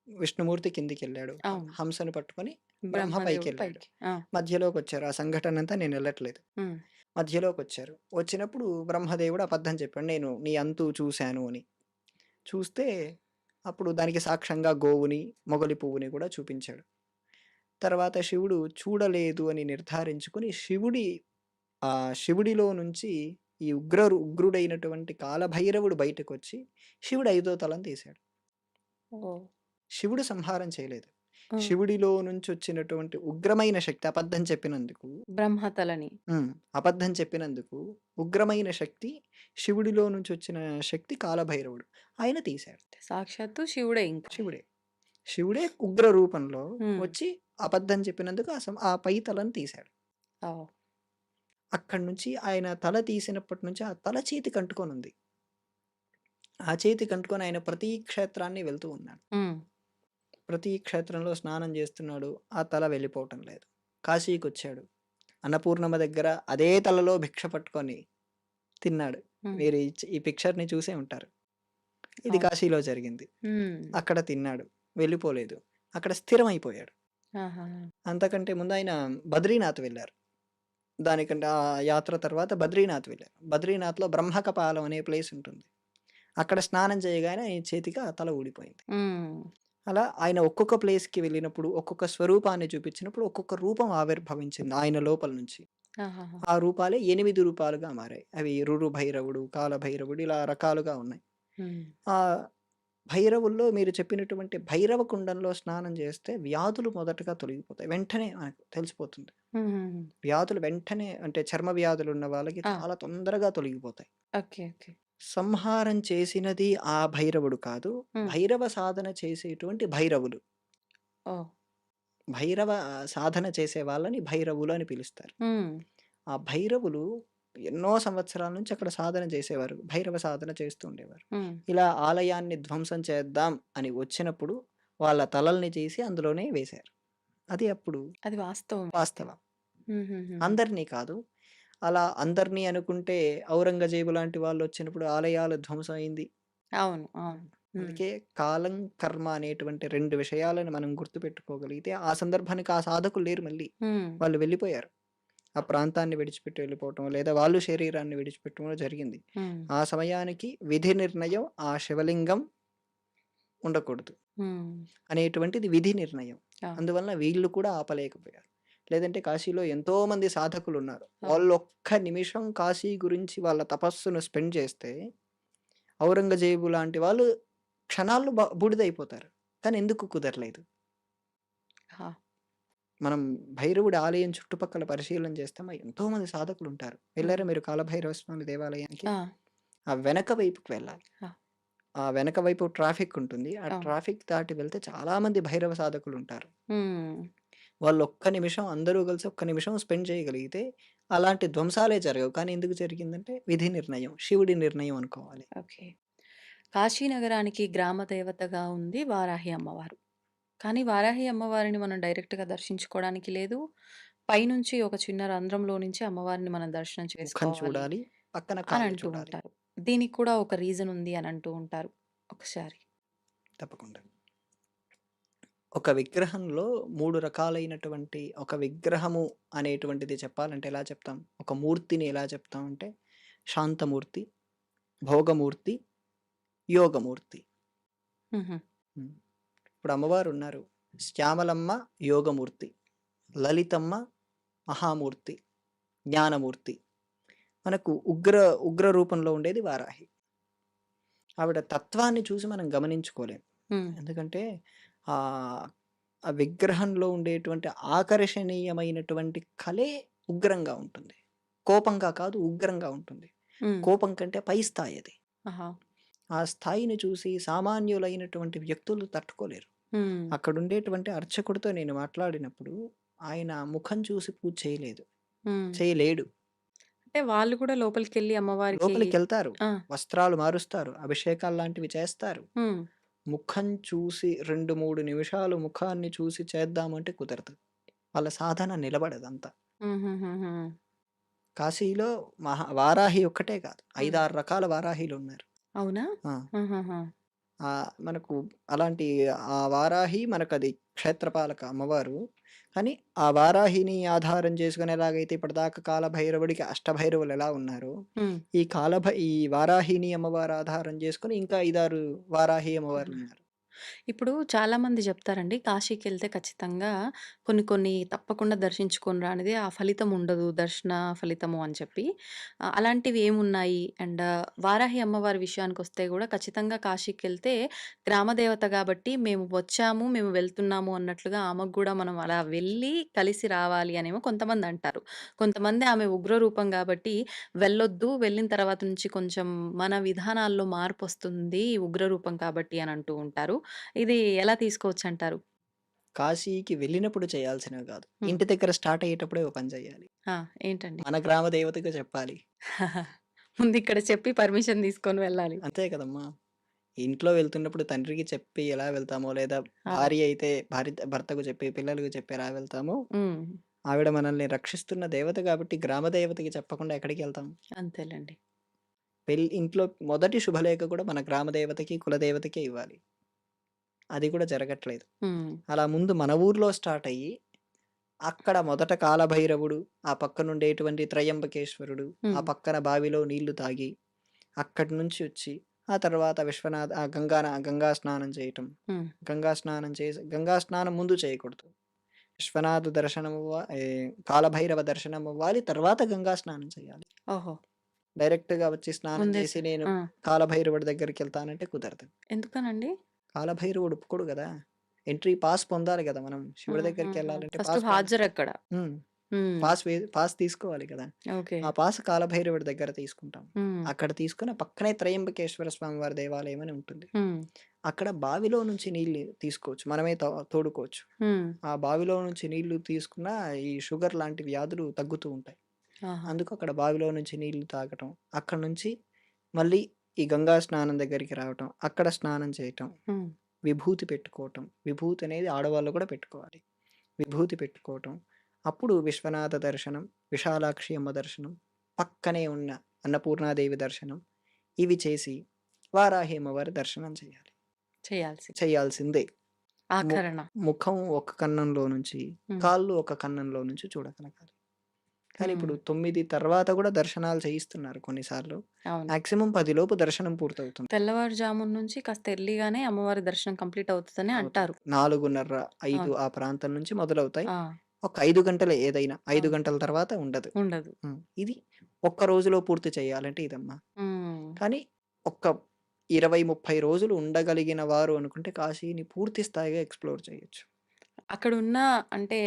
విష్ణుమూర్తి కిందికెళ్ళాడు. అవును. హంసను పట్టుకొని బ్రహ్మ బ్రహ్మదేవుడు పైకెళ్ళాడు. పైకి. ఆ! మధ్యలోకొచ్చారు. ఆ సంఘటనంతా నేనెళ్ళట్లేదు. హ్మ్. మధ్యలోకొచ్చారు. వచ్చినప్పుడు బ్రహ్మదేవుడు అబద్ధం చెప్పాడు. నేను నీ అంతు చూశాను అని. చూస్తే అప్పుడు దానికి సాక్ష్యంగా గోవుని, మొగలి పువ్వుని కూడా చూపించాడు. తర్వాత శివుడు చూడలేదు అని నిర్ధారించుకొని శివుడి శివుడిలో నుంచి ఈ ఉగ్రుడైనటువంటి కాలభైరవుడు బయటకొచ్చి శివుడు 5వ తలని తీశాడు. ఓహ్! శివుడు సంహారం చేయలేదు. హ్మ్. శివుడిలో నుంచొచ్చినటువంటి ఉగ్రమైన శక్తి అబద్ధం చెప్పినందుకు బ్రహ్మతలని. అబద్ధం చెప్పినందుకు ఉగ్రమైన శక్తి, శివుడిలో నుంచొచ్చిన శక్తి కాలభైరవుడు. ఆయన తీశాడు. సాక్షాత్తు శివుడే ఇంకా. శివుడే. శివుడే ఉగ్ర రూపంలో హ్మ్. వచ్చి అబద్ధం చెప్పినందుకు ఆ పై తలని తీశాడు. ఓహ్! అక్కడి నుంచి ఆయన తల తీసినప్పటి నుంచి ఆ తల చేతికి అంటుకొనుంది. ఆ చేతికి అంటుకొని ఆయన ప్రతి క్షేత్రాన్ని వెళ్తూ ఉన్నాడు. హ్మ్. ప్రతి క్షేత్రంలో స్నానం చేస్తున్నాడు. ఆ తల వెళ్ళిపోవటం లేదు. కాశీకొచ్చాడు. అన్నపూర్ణమ్మ దగ్గర అదే తలలో భిక్ష పట్టుకొని తిన్నాడు. హ్మ్. మీరు ఈ పిక్చర్‌ని చూసే ఉంటారు. ఇది అవును. కాశీలో జరిగింది. హ్మ్. అక్కడ తిన్నాడు. వెళ్ళిపోలేదు. అక్కడ స్థిరమైపోయాడు. ఆహా! అంతకంటే ముందు ఆయన బద్రీనాథ్ వెళ్లారు. దానికంటే ఆ యాత్ర తర్వాత బద్రీనాథ్ వెళ్లారు. బద్రీనాథ్‌లో బ్రహ్మకపాలం అనే ప్లేస్ ఉంటుంది. అక్కడ స్నానం చేయగానే ఆయన చేతికి ఆ తల ఊడిపోయింది. హ్మ్. అలా ఆయన ఒక్కొక్క ప్లేస్‌కి వెళ్ళినప్పుడు, ఒక్కొక్క స్వరూపాన్ని చూపించినప్పుడు, ఒక్కొక్క రూపం ఆవిర్భవించింది ఆయన లోపల నుంచి. ఆహాహా! ఆ రూపాలే 8 రూపాలుగా మారాయి. అవి రురు భైరవుడు, కాల భైరవుడు ఇలా రకాలుగా ఉన్నాయి. హ్మ్. ఆ భైరవుల్లో మీరు చెప్పినటువంటి భైరవ కుండంలో స్నానం చేస్తే వ్యాధులు మొదటగా తొలగిపోతాయి. వెంటనే మనకు తెలిసిపోతుంది. హుహుహు. వ్యాధులు వెంటనే అంటే చర్మ వ్యాధులు ఉన్న వాళ్ళకి ఆ! చాలా తొందరగా తొలగిపోతాయి. ఓకే. ఓకే. సంహారం చేసినది ఆ భైరవుడు కాదు. హ్మ్. భైరవ సాధన చేసేటువంటి భైరవులు. ఓహ్! భైరవ సాధన చేసే వాళ్ళని భైరవులు అని పిలుస్తారు. హ్మ్. ఆ భైరవులు ఎన్నో సంవత్సరాల నుంచి అక్కడ సాధన చేసేవారు. భైరవ సాధన చేస్తూ ఉండేవారు. హ్మ్. ఇలా ఆలయాన్ని ధ్వంసం చేద్దాం అని వచ్చినప్పుడు వాళ్ళ తలల్ని తీసి అందులోనే వేశారు. అది అప్పుడు అది వాస్తవం అయితే. వాస్తవం. హుహుహు. అందరిని కాదు. అలా అందరిని అనుకుంటే ఔరంగజేబు లాంటి వాళ్ళొచ్చినప్పుడు ఆలయాలు ధ్వంసం అయింది. అవును. అవును. హ్మ్. అందుకే కాలం, కర్మ అనేటువంటి 2 విషయాలను మనం గుర్తుపెట్టుకోగలిగితే ఆ సందర్భానికి ఆ సాధకులు లేరు మళ్ళీ. హ్మ్. వాళ్ళు వెళ్ళిపోయారు. ఆ ప్రాంతాన్ని విడిచిపెట్టి వెళ్ళిపోవటం, లేదా వాళ్ళు శరీరాన్ని విడిచిపెట్టడమో జరిగింది. హ్మ్. ఆ సమయానికి విధి నిర్ణయం ఆ శివలింగం ఉండకూడదు హ్మ్. అనేటువంటిది విధి నిర్ణయం. ఆ! అందువలన వీళ్ళు కూడా ఆపలేకపోయారు. లేదంటే కాశీలో ఎంతోమంది సాధకులున్నారు. ఆ! వాళ్ళొక్క నిమిషం కాశీ గురించి వాళ్ళ తపస్సును స్పెండ్ చేస్తే ఔరంగజేబు లాంటి వాళ్ళు క్షణాల్లో బూడిదైపోతారు. కానీ ఎందుకు కుదరలేదు? ఆ! మనం భైరవుడి ఆలయం చుట్టుపక్కల పరిశీలన చేస్తే ఎంతోమంది సాధకులుంటారు. వెళ్లారా హ్మ్. మీరు కాలభైరవ స్వామి దేవాలయానికి? ఆ! ఆ వెనక వైపుకి వెళ్ళాలి. ఆ! ఆ వెనక వైపు ట్రాఫిక్ ఉంటుంది. ఆ అవును. ట్రాఫిక్ దాటి వెళ్తే చాలామంది భైరవ సాధకులుంటారు. హ్మ్. వాళ్ళు ఒక్క నిమిషం అందరూ కలిసి ఒక్క నిమిషం స్పెండ్ చేయగలిగితే అలాంటి ధ్వంసాలే జరగవు. కానీ ఎందుకు జరిగిందంటే విధి నిర్ణయం, శివుడి నిర్ణయం అనుకోవాలి. ఓకే. కాశీ నగరానికి గ్రామ దేవతగా ఉంది వారాహి అమ్మవారు. కానీ వారాహి అమ్మవారిని మనం డైరెక్ట్‌గా దర్శించుకోవడానికి లేదు. పైనుంచి ఒక చిన్న రంధ్రంలో నుంచి అమ్మవారిని మనం దర్శనం ముఖం చేసుకోవాలి చూడాలి, పక్కన అని కాళ్ళు అంటూ చూడాలి. ఉంటారు. దీనికి కూడా ఒక రీజన్ ఉంది అని అంటూ ఉంటారు. ఒకసారి. తప్పకుండా. ఒక విగ్రహంలో 3 రకాలైనటువంటి ఒక విగ్రహము అనేటువంటిది చెప్పాలంటే ఎలా చెప్తాం? ఒక మూర్తిని ఎలా చెప్తామంటే శాంతమూర్తి, భోగమూర్తి, యోగమూర్తి. హుహు. హ్మ్. ఇప్పుడు అమ్మవారున్నారు. శ్యామలమ్మ యోగమూర్తి, లలితమ్మ మహామూర్తి, జ్ఞానమూర్తి. మనకు ఉగ్ర రూపంలో ఉండేది వారాహి. ఆవిడ తత్వాన్ని చూసి మనం గమనించుకోలేం. హ్మ్. ఎందుకంటే ఆహ్, ఆ విగ్రహంలో ఉండేటువంటి ఆకర్షణీయమైనటువంటి కళే ఉగ్రంగా ఉంటుంది. కోపంగా కాదు ఉగ్రంగా ఉంటుంది. హ్మ్. కోపం కంటే పై స్థాయి అది. ఆహా! ఆ స్థాయిని చూసి సామాన్యులైనటువంటి వ్యక్తులు తట్టుకోలేరు. హ్మ్. అక్కడుండేటువంటి అర్చకుడితో నేను మాట్లాడినప్పుడు ఆయన ముఖం చూసి పూజ చేయలేదు. హ్మ్. చేయలేడు. అంటే వాళ్ళు కూడా లోపలికెళ్ళి అమ్మవారికి లోపలికెళ్తారు. ఆ! వస్త్రాలు మారుస్తారు. అభిషేకాల్లాంటివి చేస్తారు. హ్మ్. ముఖం చూసి 2, 3 నిమిషాలు ముఖాన్ని చూసి చేద్దామంటే కుదరదు. వాళ్ళ సాధన నిలబడదంతా. హుహుహుహు. కాశీలో వారాహి ఒక్కటే కాదు. హ్మ్. 5, 6 రకాల వారాహిలున్నారు. అవునా? ఆ! ఆహాహా! మనకు అలాంటి ఆ వారాహి మనకది క్షేత్రపాలక అమ్మవారు. కానీ ఆ వారాహిని ఆధారం చేసుకొని ఎలాగైతే ఇప్పటిదాకా కాలభైరవుడికి అష్టభైరవులు ఎలా ఉన్నారో, హ్మ్. ఈ వారాహిని అమ్మవారు ఆధారం చేసుకొని ఇంకా 5, 6 వారాహి అవునా? అమ్మవార్లున్నారు. ఇప్పుడు చాలామంది చెప్తారండి కాశీకెళ్తే ఖచ్చితంగా కొన్ని కొన్ని తప్పకుండా దర్శించుకొని రానిదే ఆ ఫలితం ఉండదు. దర్శన ఫలితము అని చెప్పి. అలాంటివి ఏమున్నాయి? అండ్ వారాహి అమ్మవారి విషయానికొస్తే గూడా ఖచ్చితంగా కాశీకెళ్తే గ్రామదేవత గాబట్టి మేము వచ్చాము, మేము వెళ్తున్నాము అన్నట్లుగా ఆమెకు గూడా మనం అలా వెళ్ళి కలిసి రావాలి అనేమో కొంతమందంటారు. కొంతమంది ఆమె ఉగ్ర రూపం గాబట్టి వెళ్ళొద్దు, వెళ్ళిన తర్వాత నుంచి కొంచెం మన విధానాల్లో మార్పొస్తుంది ఉగ్ర రూపం కాబట్టి అని అంటూ ఉంటారు. ఇది ఎలా తీసుకోవచ్చంటారు? కాశీకి వెళ్ళినప్పుడు చేయాల్సినవి కాదు. హ్మ్. ఇంటి దగ్గర స్టార్ట్ అయ్యేటప్పుడే ఓ పని చేయాలి. ఆ! ఏంటండి? మన గ్రామ దేవతకి చెప్పాలి. ముందిక్కడ చెప్పి పర్మిషన్ తీసుకొని వెళ్ళాలి. అంతే కదమ్మా! ఇంట్లో వెళ్తున్నప్పుడు తండ్రికి చెప్పి ఎలా వెళ్తామో, లేదా అవును. భార్య అయితే భర్తకు చెప్పి, పిల్లలకి చెప్పి ఎలా వెళ్తామో, హ్మ్. ఆవిడ మనల్ని రక్షిస్తున్న దేవత కాబట్టి గ్రామ దేవతకి చెప్పకుండా ఎక్కడికెళ్తాం? అంతేలెండి. ఇంట్లో మొదటి శుభలేఖ కూడా మన గ్రామ దేవతకి, కులదేవతకే ఇవ్వాలి. అది కూడా జరగట్లేదు. హ్మ్. అలా ముందు మన ఊర్లో స్టార్ట్ అయ్యి, అక్కడ మొదట కాలభైరవుడు, ఆ పక్కనుండేటువంటి త్రయంబకేశ్వరుడు, ఆ హ్మ్. పక్కన బావిలో నీళ్లు తాగి, అక్కడి నుంచి వచ్చి, ఆ తర్వాత విశ్వనాథ గంగా స్నానం చేయటం. హ్మ్. గంగా స్నానం ముందు చేయకూడదు. విశ్వనాథ కాలభైరవ దర్శనం అవ్వాలి. తర్వాత గంగా స్నానం చేయాలి. ఓహో! డైరెక్ట్‌గా వచ్చి స్నానం ముందే చేసి నేను ఆ! కాలభైరవుడి దగ్గరికెళ్తానంటే కుదరదు. ఎందుకనండి? కాలభైరవుడు ఒప్పుకోడు గదా! ఎంట్రీ పాస్ పొందాలి గదా! మనం శివుడి ఆహాహా! దగ్గరికెళ్ళాలంటే ఫస్ట్ పాస్ హాజరక్కడ. హ్మ్. హ్మ్. పాస్ తీసుకోవాలి కదా! ఓకే. ఆ పాస్ కాలభైరవుడి దగ్గర తీసుకుంటాం. హ్మ్. అక్కడ తీసుకొని పక్కనే త్రయంబకేశ్వర స్వామి వారి దేవాలయం అని ఉంటుంది. హ్మ్. అక్కడ బావిలో నుంచి నీళ్ళు తీసుకోవచ్చు. మనమే తోడుకోవచ్చు. హ్మ్. ఆ బావిలో నుంచి నీళ్లు తీసుకున్నా ఈ షుగర్ లాంటి వ్యాధులు తగ్గుతూ ఉంటాయి. ఆహా! అందుకు అక్కడ బావిలో నుంచి నీళ్లు తాగటం. అక్కడి నుంచి మళ్ళీ ఈ గంగా స్నానం దగ్గరికి రావటం. అక్కడ స్నానం చేయటం. హ్మ్. విభూతి పెట్టుకోవటం. విభూతి అనేది ఆడవాళ్ళు కూడా పెట్టుకోవాలి. విభూతి పెట్టుకోవటం. అప్పుడు విశ్వనాథ దర్శనం, విశాలాక్షి అమ్మ దర్శనం, పక్కనే ఉన్న అన్నపూర్ణాదేవి దర్శనం. ఇవి చేసి వారాహి అమ్మవారి దర్శనం చేయాలి. చేయాల్సింది. చేయాల్సిందే. ము ఆఖరణ. ముఖం ఒక కన్నంలో నుంచి, హ్మ్. కాళ్ళు ఒక కన్నంలో నుంచి చూడగలగాలి. కానీ హ్మ్. ఇప్పుడు 9 తర్వాత కూడా దర్శనాలు చేయిస్తున్నారు కొన్నిసార్లు. అవును. మాక్సిమం 10 లోపు దర్శనం పూర్తవుతుంది. తెల్లవారుజామున నుంచి కాస్త ఎర్లీగానే అమ్మవారి దర్శనం కంప్లీట్ అవుతదని అవుతుంది. అంటారు. 4:30, 5 అవును. ఆ ప్రాంతం నుంచి మొదలవుతాయి. ఆ! ఒక 5 గంటలే ఏదైనా. 5 అవును. గంటల తర్వాత ఉండదు. ఉండదు. ఇది ఒక్క రోజులో పూర్తి చేయాలంటే ఇదమ్మా. హ్మ్. కానీ ఒక్క 20, 30 రోజులు ఉండగలిగిన వారు అనుకుంటే కాశీని పూర్తి స్థాయిగా ఎక్స్‌ప్లోర్ చేయొచ్చు. అక్కడున్న అంటే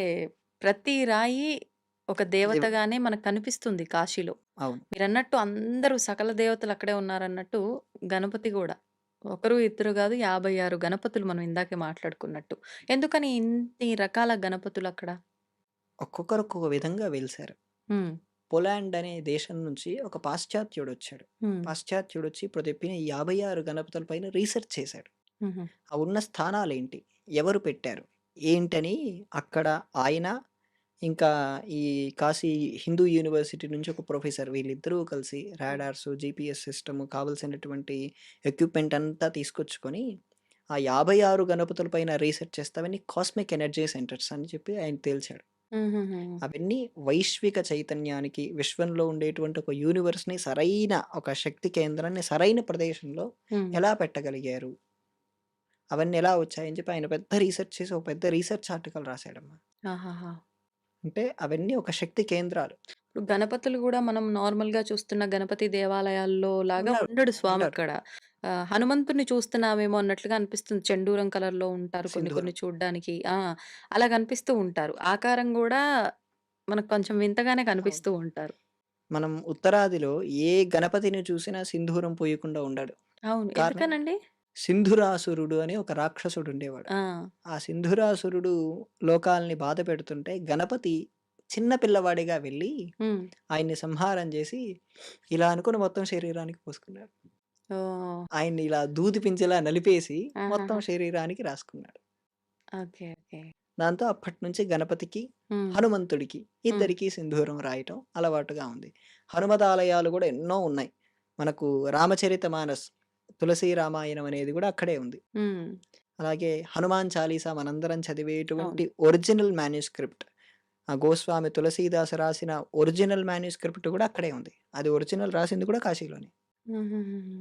ప్రతి రాయి ఒక దేవ్ దేవతగానే మనకు కనిపిస్తుంది కాశీలో. అవును. మీరన్నట్టు అందరూ సకల దేవతలు అక్కడే ఉన్నారన్నట్టు గణపతి గూడా. ఒకరు, ఇద్దరు గాదు 56 గణపతులు మనం ఇందాకే మాట్లాడుకున్నట్టు. ఎందుకని ఇన్ని రకాల గణపతులక్కడ? ఒక్కొక్కరు ఒక్కొక్క విధంగా వెలిసారు. హ్మ్. పోలాండ్ అనే దేశం నుంచి ఒక పాశ్చాత్యుడొచ్చాడు. హ్మ్. పాశ్చాత్యుడొచ్చి ఇప్పుడు చెప్పిన ఈ 56 గణపతుల పైన రీసెర్చ్ చేశాడు. హుహు. ఆ ఉన్న స్థానాలేంటి? ఎవరు పెట్టారు? ఏంటని అక్కడ ఆయన, ఇంకా ఈ కాశీ హిందూ యూనివర్సిటీ నుంచి ఒక ప్రొఫెసర్ వీళ్ళిద్దరూ కలిసి హ్మ్. రాడార్సు, జీపీఎస్ సిస్టమ్ కావాల్సినటువంటి ఎక్విప్‌మెంట్ అంతా తీసుకొచ్చుకొని, ఆ 56 గణపతుల పైన రీసెర్చ్ చేస్తే అవన్నీ కాస్మిక్ ఎనర్జీ సెంటర్స్ అని చెప్పి ఆయన తేల్చాడు. హుహుహు. అవన్నీ వైశ్విక చైతన్యానికి, విశ్వంలో ఉండేటువంటి ఒక యూనివర్స్‌ని సరైన ఒక శక్తి కేంద్రాన్ని సరైన ప్రదేశంలో హ్మ్. ఎలా పెట్టగలిగారు? అవన్నీ ఎలా వచ్చాయని చెప్పి ఆయన పెద్ద రీసెర్చ్ చేసి ఒక పెద్ద రీసెర్చ్ ఆర్టికల్ రాసాడమ్మా. ఆహాహా! అంటే అవన్నీ ఒక శక్తి కేంద్రాలు. ఇప్పుడు గణపతులు గూడా మనం నార్మల్‌గా చూస్తున్న గణపతి దేవాలయాల్లో లాగా ఉండరు. ఉండడు ఉండరు. స్వామక్కడ. హనుమంతుడిని చూస్తున్నామేమో అన్నట్లుగా అనిపిస్తుంది. చెండూరం కలర్‌లో ఉంటారు కొన్ని సింధూరం. కొన్ని చూడ్డానికి. ఆ! అలా కనిపిస్తూ ఉంటారు. ఆకారం గూడా మనకు కొంచెం వింతగానే అవును. కనిపిస్తూ ఉంటారు. మనం ఉత్తరాదిలో ఏ గణపతిని చూసినా సింధూరం పూయకుండా ఉండడు. అవును. కారణం ఎందుకనండి? సింధురాసురుడు అని ఒక రాక్షసుడుండేవాడు. ఆ! ఆ సింధురాసురుడు లోకాల్ని బాధపెడుతుంటే గణపతి చిన్న పిల్లవాడిగా వెళ్ళి హ్మ్. ఆయన్ని సంహారం చేసి ఇలా అనుకోని మొత్తం శరీరానికి పూసుకున్నాడు. ఓహ్! ఆయన్ని ఇలా దూది పింజలా నలిపేసి మొత్తం ఆహాహా! శరీరానికి రాసుకున్నాడు. ఓకే. ఓకే. దాంతో అప్పటినుంచి గణపతికి, హ్మ్. హనుమంతుడికి హ్మ్. ఇద్దరికీ సింధూరం రాయటం అలవాటుగా ఉంది. హనుమదాలయాలు గూడా ఎన్నో ఉన్నాయి. మనకు రామచరితమానస్, తులసీ రామాయణం అనేది గూడా అక్కడే ఉంది. హ్మ్. అలాగే హనుమాన్ చాలీసా మనందరం అవును. చదివేటువంటి ఒరిజినల్ మాన్యుస్క్రిప్ట్. ఆ గోస్వామి తులసీదాస్ రాసిన ఒరిజినల్ మాన్యుస్క్రిప్ట్ గూడా అక్కడే ఉంది. అది ఒరిజినల్ రాసింది కూడా కాశీలోనే. హుహుహుహు.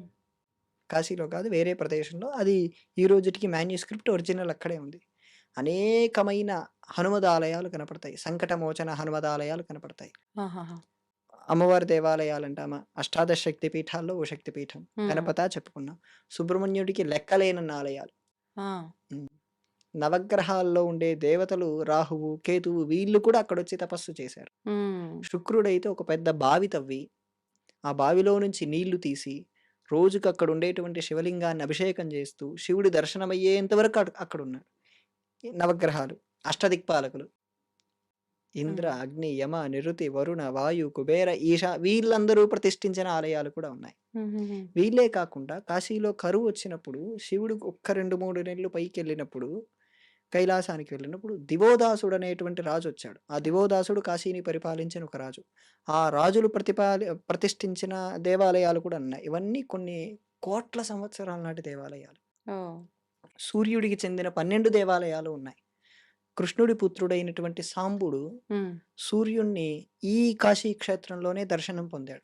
కాశీలో కాదు, వేరే ప్రదేశంలో. అది ఈ రోజుటికి మాన్యుస్క్రిప్ట్ ఒరిజినల్ అక్కడే ఉంది. అనేకమైన హనుమదాలయాలు కనపడతాయి. సంకటమోచన హనుమదాలయాలు కనపడతాయి. ఆహాహా! అమ్మవారి దేవాలయాలంటామా, అష్టాదశ శక్తి పీఠాల్లో ఓ శక్తి పీఠం. హ్మ్. గణపత చెప్పుకున్నాం. సుబ్రహ్మణ్యుడికి లెక్కలేనన్ని ఆలయాలు. ఆ! హ్మ్. నవగ్రహాల్లో ఉండే దేవతలు రాహువు, కేతువు వీళ్ళు కూడా అక్కడొచ్చి తపస్సు చేశారు. హ్మ్. శుక్రుడైతే ఒక పెద్ద బావి తవ్వి, ఆ బావిలో నుంచి నీళ్లు తీసి, రోజుకి అక్కడ ఉండేటువంటి శివలింగాన్ని అభిషేకం చేస్తూ, శివుడి దర్శనమయ్యేంత వరకు అక్కడున్నాడు. ఈ నవగ్రహాలు, అష్టదిక్పాలకులు. ఇంద్ర, హ్మ్. అగ్ని, యమ, నిరుతి, వరుణ, వాయు, కుబేర, ఈశ వీళ్ళందరూ ప్రతిష్ఠించిన ఆలయాలు కూడా ఉన్నాయి. హుహుహు. వీళ్ళే కాకుండా కాశీలో కరువు వచ్చినప్పుడు శివుడు ఒక్క 2, 3 నెలలు పైకెళ్ళినప్పుడు, కైలాసానికి వెళ్ళినప్పుడు దివోదాసుడు అనేటువంటి రాజు వచ్చాడు. ఆ దివోదాసుడు కాశీని పరిపాలించిన ఒక రాజు. ఆ రాజులు ప్రతిష్ఠించిన దేవాలయాలు కూడా ఉన్నాయి. ఇవన్నీ కొన్ని కోట్ల సంవత్సరాల నాటి దేవాలయాలు. ఓహ్! సూర్యుడికి చెందిన 12 దేవాలయాలు ఉన్నాయి. కృష్ణుడి పుత్రుడైనటువంటి సాంబుడు హ్మ్. సూర్యుడిని ఈ కాశీ క్షేత్రంలోనే దర్శనం పొందాడు.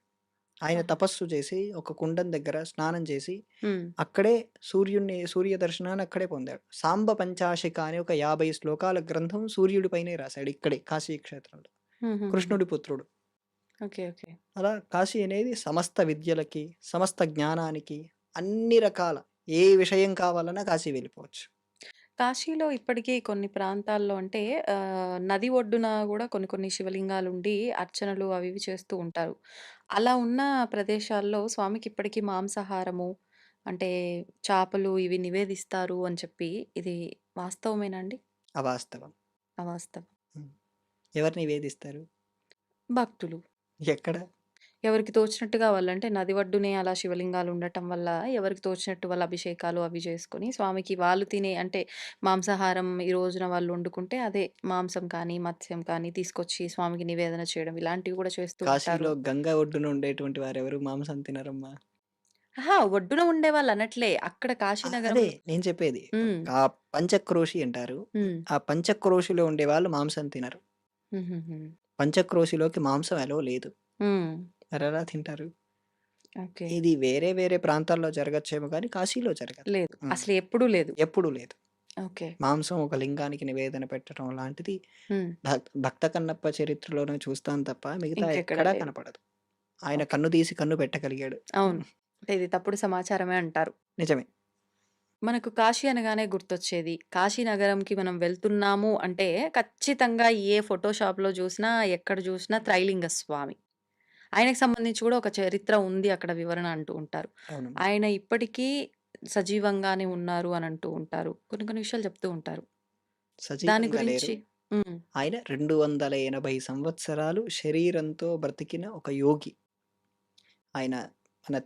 ఆయన ఆహా! తపస్సు చేసి ఒక కుండం దగ్గర స్నానం చేసి హ్మ్. అక్కడే సూర్య దర్శనాన్ని అక్కడే పొందాడు. సాంబ పంచాశిక అనే ఒక 50 శ్లోకాల గ్రంథం సూర్యుడి పైనే రాశాడు ఇక్కడే కాశీ క్షేత్రంలో. హుహుహుహు. కృష్ణుడి పుత్రుడు. ఓకే. ఓకే. అలా కాశీ అనేది సమస్త విద్యలకి, సమస్త జ్ఞానానికి, అన్ని రకాల ఏ విషయం కావాలన్నా కాశీ వెళ్ళిపోవచ్చు. కాశీలో ఇప్పటికీ కొన్ని ప్రాంతాల్లో అంటే నది ఒడ్డున గూడా కొన్ని కొన్ని శివలింగాలుండి అర్చనలు అవి ఇవి చేస్తూ ఉంటారు. అలా ఉన్న ప్రదేశాల్లో స్వామికి ఇప్పటికీ మాంసాహారము అంటే చేపలు ఇవి నివేదిస్తారు అని చెప్పి ఇది వాస్తవమేనా అండి? అవాస్తవం. అవాస్తవం. హ్మ్. ఎవరు నివేదిస్తారు? భక్తులు. ఎక్కడ? ఎవరికి తోచినట్టుగా వాళ్ళంటే నది ఒడ్డునే అలా శివలింగాలు ఉండటం వల్ల ఎవరికి తోచినట్టు వాళ్ళ అభిషేకాలు అవి చేసుకొని స్వామికి వాళ్ళు తినే అంటే మాంసాహారం ఈ రోజున వాళ్ళు వండుకుంటే అదే మాంసం కానీ, మత్స్యం కానీ తీసుకొచ్చి స్వామికి నివేదన చేయడం ఇలాంటివి కూడా చేస్తూ ఉంటారు. కాశీలో గంగా ఒడ్డున ఉండేటువంటి వారెవరు మాంసం తినరమ్మా. అహా! ఒడ్డున ఉండేవాళ్ళు అనట్లే. అక్కడ అదే కాశీనగరంలో నేను చెప్పేది. హ్మ్. పంచక్రోషి అంటారు. హ్మ్. ఆ పంచక్రోషిలో ఉండేవాళ్ళు మాంసం తినరు. హుహుహు. పంచక్రోషిలోకి మాంసం ఎలో లేదు. హ్మ్. మరెలా తింటారు? ఓకే. ఇది వేరే వేరే ప్రాంతాల్లో జరగచ్చేమో గానీ కాశీలో జరగదు. లేదు. హ్మ్. అసలు ఎప్పుడూ లేదు. ఎప్పుడూ లేదు. ఓకే. మాంసం ఒక లింగానికి నివేదన పెట్టడం లాంటిది హ్మ్. భక్త కన్నప్ప చరిత్రలోనే చూస్తాం తప్ప మిగతా ఇంకెక్కడ ఎక్కడా లేదు. కనపడదు. ఆయన ఓకే. కన్ను తీసి కన్ను పెట్టగలిగాడు. అవును. అంటే ఇది తప్పుడు సమాచారమే అంటారు. నిజమే. మనకు కాశీ అనగానే గుర్తొచ్చేది. కాశీ నగరంకి మనం వెళ్తున్నాము అంటే ఖచ్చితంగా ఏ ఫోటో షాప్‌లో జూసినా, ఎక్కడ జూసినా త్రైలింగ స్వామి. ఆయనకు సంబంధించి కూడా ఒక చరిత్ర ఉంది అక్కడ వివరణ అంటూ ఉంటారు. అవునమ్మా. ఆయన ఇప్పటికీ సజీవంగానే ఉన్నారు అని అంటూ ఉంటారు. కొన్ని కొన్ని విషయాలు చెప్తూ ఉంటారు. దాని సజీవంగా లేరు. గురించి హ్మ్. ఆయన 280 సంవత్సరాలు శరీరంతో బ్రతికిన ఒక యోగి. ఆయన మన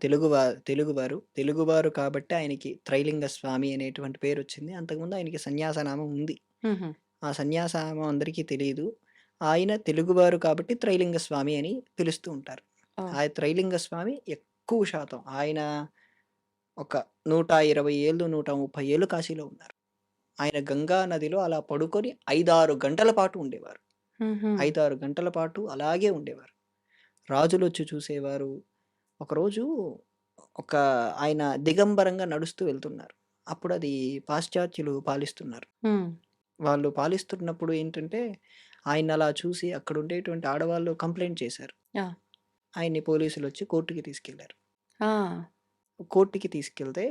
తెలుగువారు కాబట్టి ఆయనకి త్రైలింగ స్వామి అనేటువంటి పేరొచ్చింది. అంతకుముందు ఆయనకి సన్యాసనామం ఉంది. హుహు. ఆ సన్యాసనామం అందరికీ తెలీదు. ఆయన తెలుగువారు కాబట్టి త్రైలింగ స్వామి అని పిలుస్తూ ఉంటారు. ఓహ్! ఆ త్రైలింగ స్వామి ఎక్కువ శాతం ఆయన ఒక 120 ఏళ్ళు, 130 ఏళ్ళు కాశీలో ఉన్నారు. ఆయన గంగా నదిలో అలా పడుకొని 5, 6 గంటల పాటు ఉండేవారు. హుహు. 5, 6 గంటల పాటు అలాగే ఉండేవారు. రాజులొచ్చి చూసేవారు. ఒకరోజు ఒక ఆయన దిగంబరంగా నడుస్తూ వెళ్తున్నారు. అప్పుడది పాశ్చాత్యులు పాలిస్తున్నారు. హ్మ్. వాళ్ళు పాలిస్తున్నప్పుడు ఏంటంటే, ఆయన్నలా చూసి అక్కడుండేటువంటి ఆడవాళ్ళు కంప్లెయింట్ చేశారు. ఆ! ఆయన్ని పోలీసులొచ్చి కోర్ట్‌కి తీసుకెళ్లారు. ఆ! కోర్ట్‌కి తీసుకెళ్తే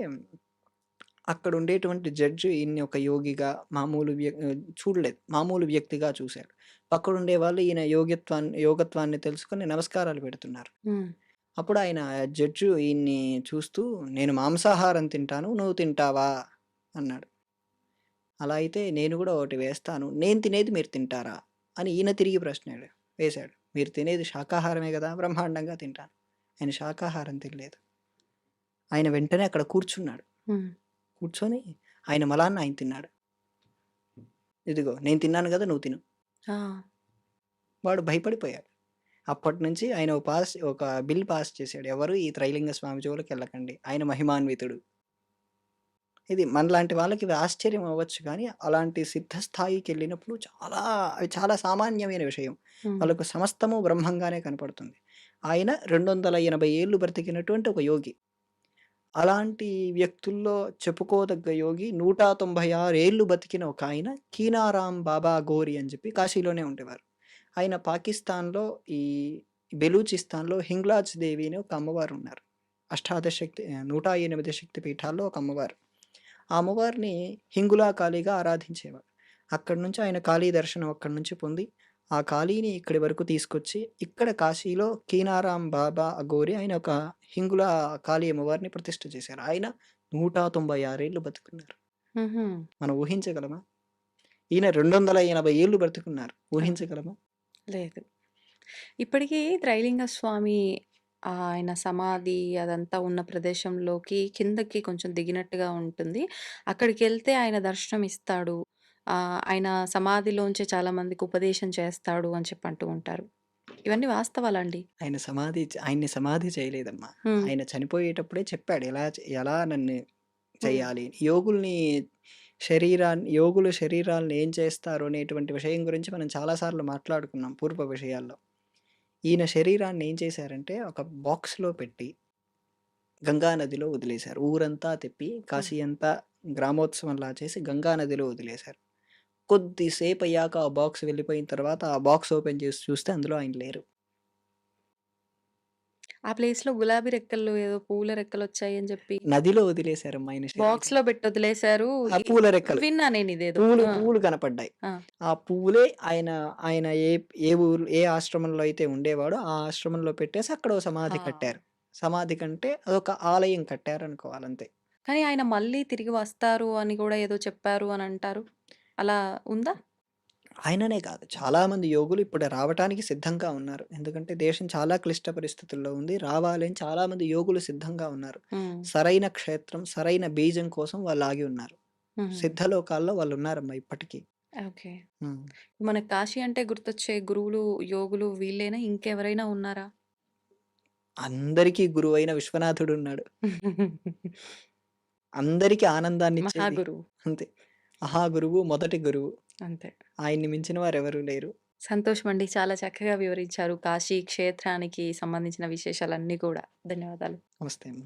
అక్కడుండేటువంటి జడ్జ్ ఈయన్ని ఒక యోగిగా చూడలేదు. మామూలు వ్యక్తిగా చూసాడు. పక్కనుండే వాళ్ళు ఈయన యోగత్వాన్ని తెలుసుకొని నమస్కారాలు పెడుతున్నారు. హ్మ్. అప్పుడు ఆయన జడ్జు ఈయన్ని చూస్తూ, "నేను మాంసాహారం తింటాను. నువ్వు తింటావా?" అన్నాడు. అలా అయితే నేను గూడా ఒకటి వేస్తాను. నేను తినేది మీరు తింటారా? అని ఈయన తిరిగి వేశాడు. మీరు తినేది శాకాహారమే గదా! బ్రహ్మాండంగా తింటాను. ఆయన శాకాహారం తినలేదు. ఆయన వెంటనే అక్కడ కూర్చున్నాడు. హ్మ్. కూర్చొని ఆయన మలాన్న ఆయన తిన్నాడు. ఇదిగో నేను తిన్నాను గదా! నువ్వు తిను. ఆ! వాడు భయపడిపోయాడు. అప్పటినుంచి ఆయన ఒక బిల్ పాస్ చేసాడు. ఎవరు ఈ త్రైలింగ స్వామి జోలికెళ్ళకండి. ఆయన మహిమాన్వితుడు. ఇది మనలాంటి వాళ్ళకి ఇది ఆశ్చర్యం అవ్వచ్చు గానీ, అలాంటి సిద్ధ స్థాయికెళ్ళినప్పుడు అవి చాలా సామాన్యమైన విషయం. హ్మ్. వాళ్ళకు సమస్తము బ్రహ్మంగానే కనపడుతుంది. ఆయన 280 ఏళ్ళు బ్రతికినటువంటి ఒక యోగి. అలాంటి వ్యక్తుల్లో చెప్పుకోదగ్గ యోగి 196 ఏళ్ళు బతికిన ఒకాయన కీనారాం బాబా గోరి అని చెప్పి కాశీలోనే ఉండేవారు. ఆయన పాకిస్తాన్‌లో ఈ బెలూచిస్తాన్‌లో హింగ్లాజ్ దేవి అని ఒక అమ్మవారున్నారు. 108 శక్తి పీఠాల్లో ఒక అమ్మవారు. ఆ అమ్మవారిని హింగులా కాళీగా ఆరాధించేవారు. అక్కడి నుంచి ఆయన కాళీ దర్శనం అక్కడి నుంచి పొంది, ఆ కాళీని ఇక్కడి వరకు తీసుకొచ్చి, ఇక్కడ కాశీలో కీనారాం బాబా అఘోరి ఆయన ఒక హింగుల కాళీ అమ్మవారిని ప్రతిష్ఠ చేశారు. ఆయన 196 ఏళ్ళు బతుకున్నారు. హుహు. మనం ఊహించగలమా? ఈయన 280 ఏళ్ళు బ్రతికున్నారు. ఆ! ఊహించగలమా? లేదు. ఇప్పటికీ త్రైలింగ స్వామి ఆయన సమాధి అదంతా ఉన్న ప్రదేశంలోకి కిందకి కొంచెం దిగినట్టుగా ఉంటుంది. అక్కడికెళ్తే ఆయన దర్శనం ఇస్తాడు. ఆయన సమాధిలోంచి చాలా మందికి ఉపదేశం చేస్తాడు అని చెప్పి అంటూ ఉంటారు. ఇవన్నీ వాస్తవాలా అండి? ఆయన్ని సమాధి చేయలేదమ్మా. హ్మ్. ఆయన చనిపోయేటప్పుడే చెప్పాడు ఎలా నన్ను హ్మ్. చెయ్యాలి. యోగుల శరీరాల్ని ఏం చేస్తారు అనేటువంటి విషయం గురించి మనం చాలా సార్లు మాట్లాడుకున్నాం పూర్వ విషయాల్లో. ఈయన శరీరాన్ని ఏం చేశారంటే ఒక బాక్స్‌లో పెట్టి గంగా నదిలో వదిలేశారు. ఊరంతా తిప్పి హ్మ్. కాశీ అంతా గ్రామోత్సవంలా చేసి గంగా నదిలో వదిలేశారు. కొద్దిసేపయ్యాక ఆ బాక్స్ వెళ్ళిపోయిన తర్వాత ఆ బాక్స్ ఓపెన్ చేసి చూస్తే అందులో ఆయన లేరు. ఆ ప్లేస్‌లో గులాబీ రెక్కల్లో ఏదో పూల రెక్కలొచ్చాయని చెప్పి నదిలో వదిలేశారమ్మా ఆయన శరీరం. బాక్స్‌లో పెట్టొదిలేశారు. ఆ పూల రెక్కలు. విన్నా నేనిదేదో. పువ్వులు కనపడ్డాయి. ఆ! ఆ పువ్వులే ఆయన ఏ ఆశ్రమంలో అయితే ఉండేవాడో ఆ ఆశ్రమంలో పెట్టేసి అక్కడ ఓ సమాధి ఆ! కట్టారు. సమాధి కంటే అదొక ఆలయం కట్టారనుకోవాలంతే. కానీ ఆయన మళ్ళీ తిరిగి వస్తారు అని గూడా ఏదో చెప్పారు అనంటారు. అలా ఉందా? ఆయననే కాదు చాలామంది యోగులు ఇప్పుడు రావటానికి సిద్ధంగా ఉన్నారు. ఎందుకంటే దేశం చాలా క్లిష్ట పరిస్థితుల్లో ఉంది. రావాలని చాలామంది యోగులు సిద్ధంగా ఉన్నారు. హ్మ్. సరైన క్షేత్రం, సరైన బీజం కోసం వాళ్ళు ఆగి ఉన్నారు. హుహు. సిద్ధలోకాల్లో వాళ్ళున్నారమ్మా ఇప్పటికి. ఓకే. హ్మ్. మనకు కాశీ అంటే గుర్తొచ్చే గురువులు, యోగులు వీళ్ళేనా? ఇంకెవరైనా ఉన్నారా? అందరికీ గురువైన విశ్వనాథుడున్నాడు. అందరికీ ఆనందాన్నిచ్చేది. మహాగురువు. అంతే. మహాగురువు, మొదటి గురువు. అంతే. ఆయన్ని మించిన వారెవరూ లేరు. సంతోషమండి. చాలా చక్కగా వివరించారు కాశీ క్షేత్రానికి సంబంధించిన విశేషాలన్నీ కూడా. ధన్యవాదాలు. నమస్తే అమ్మ.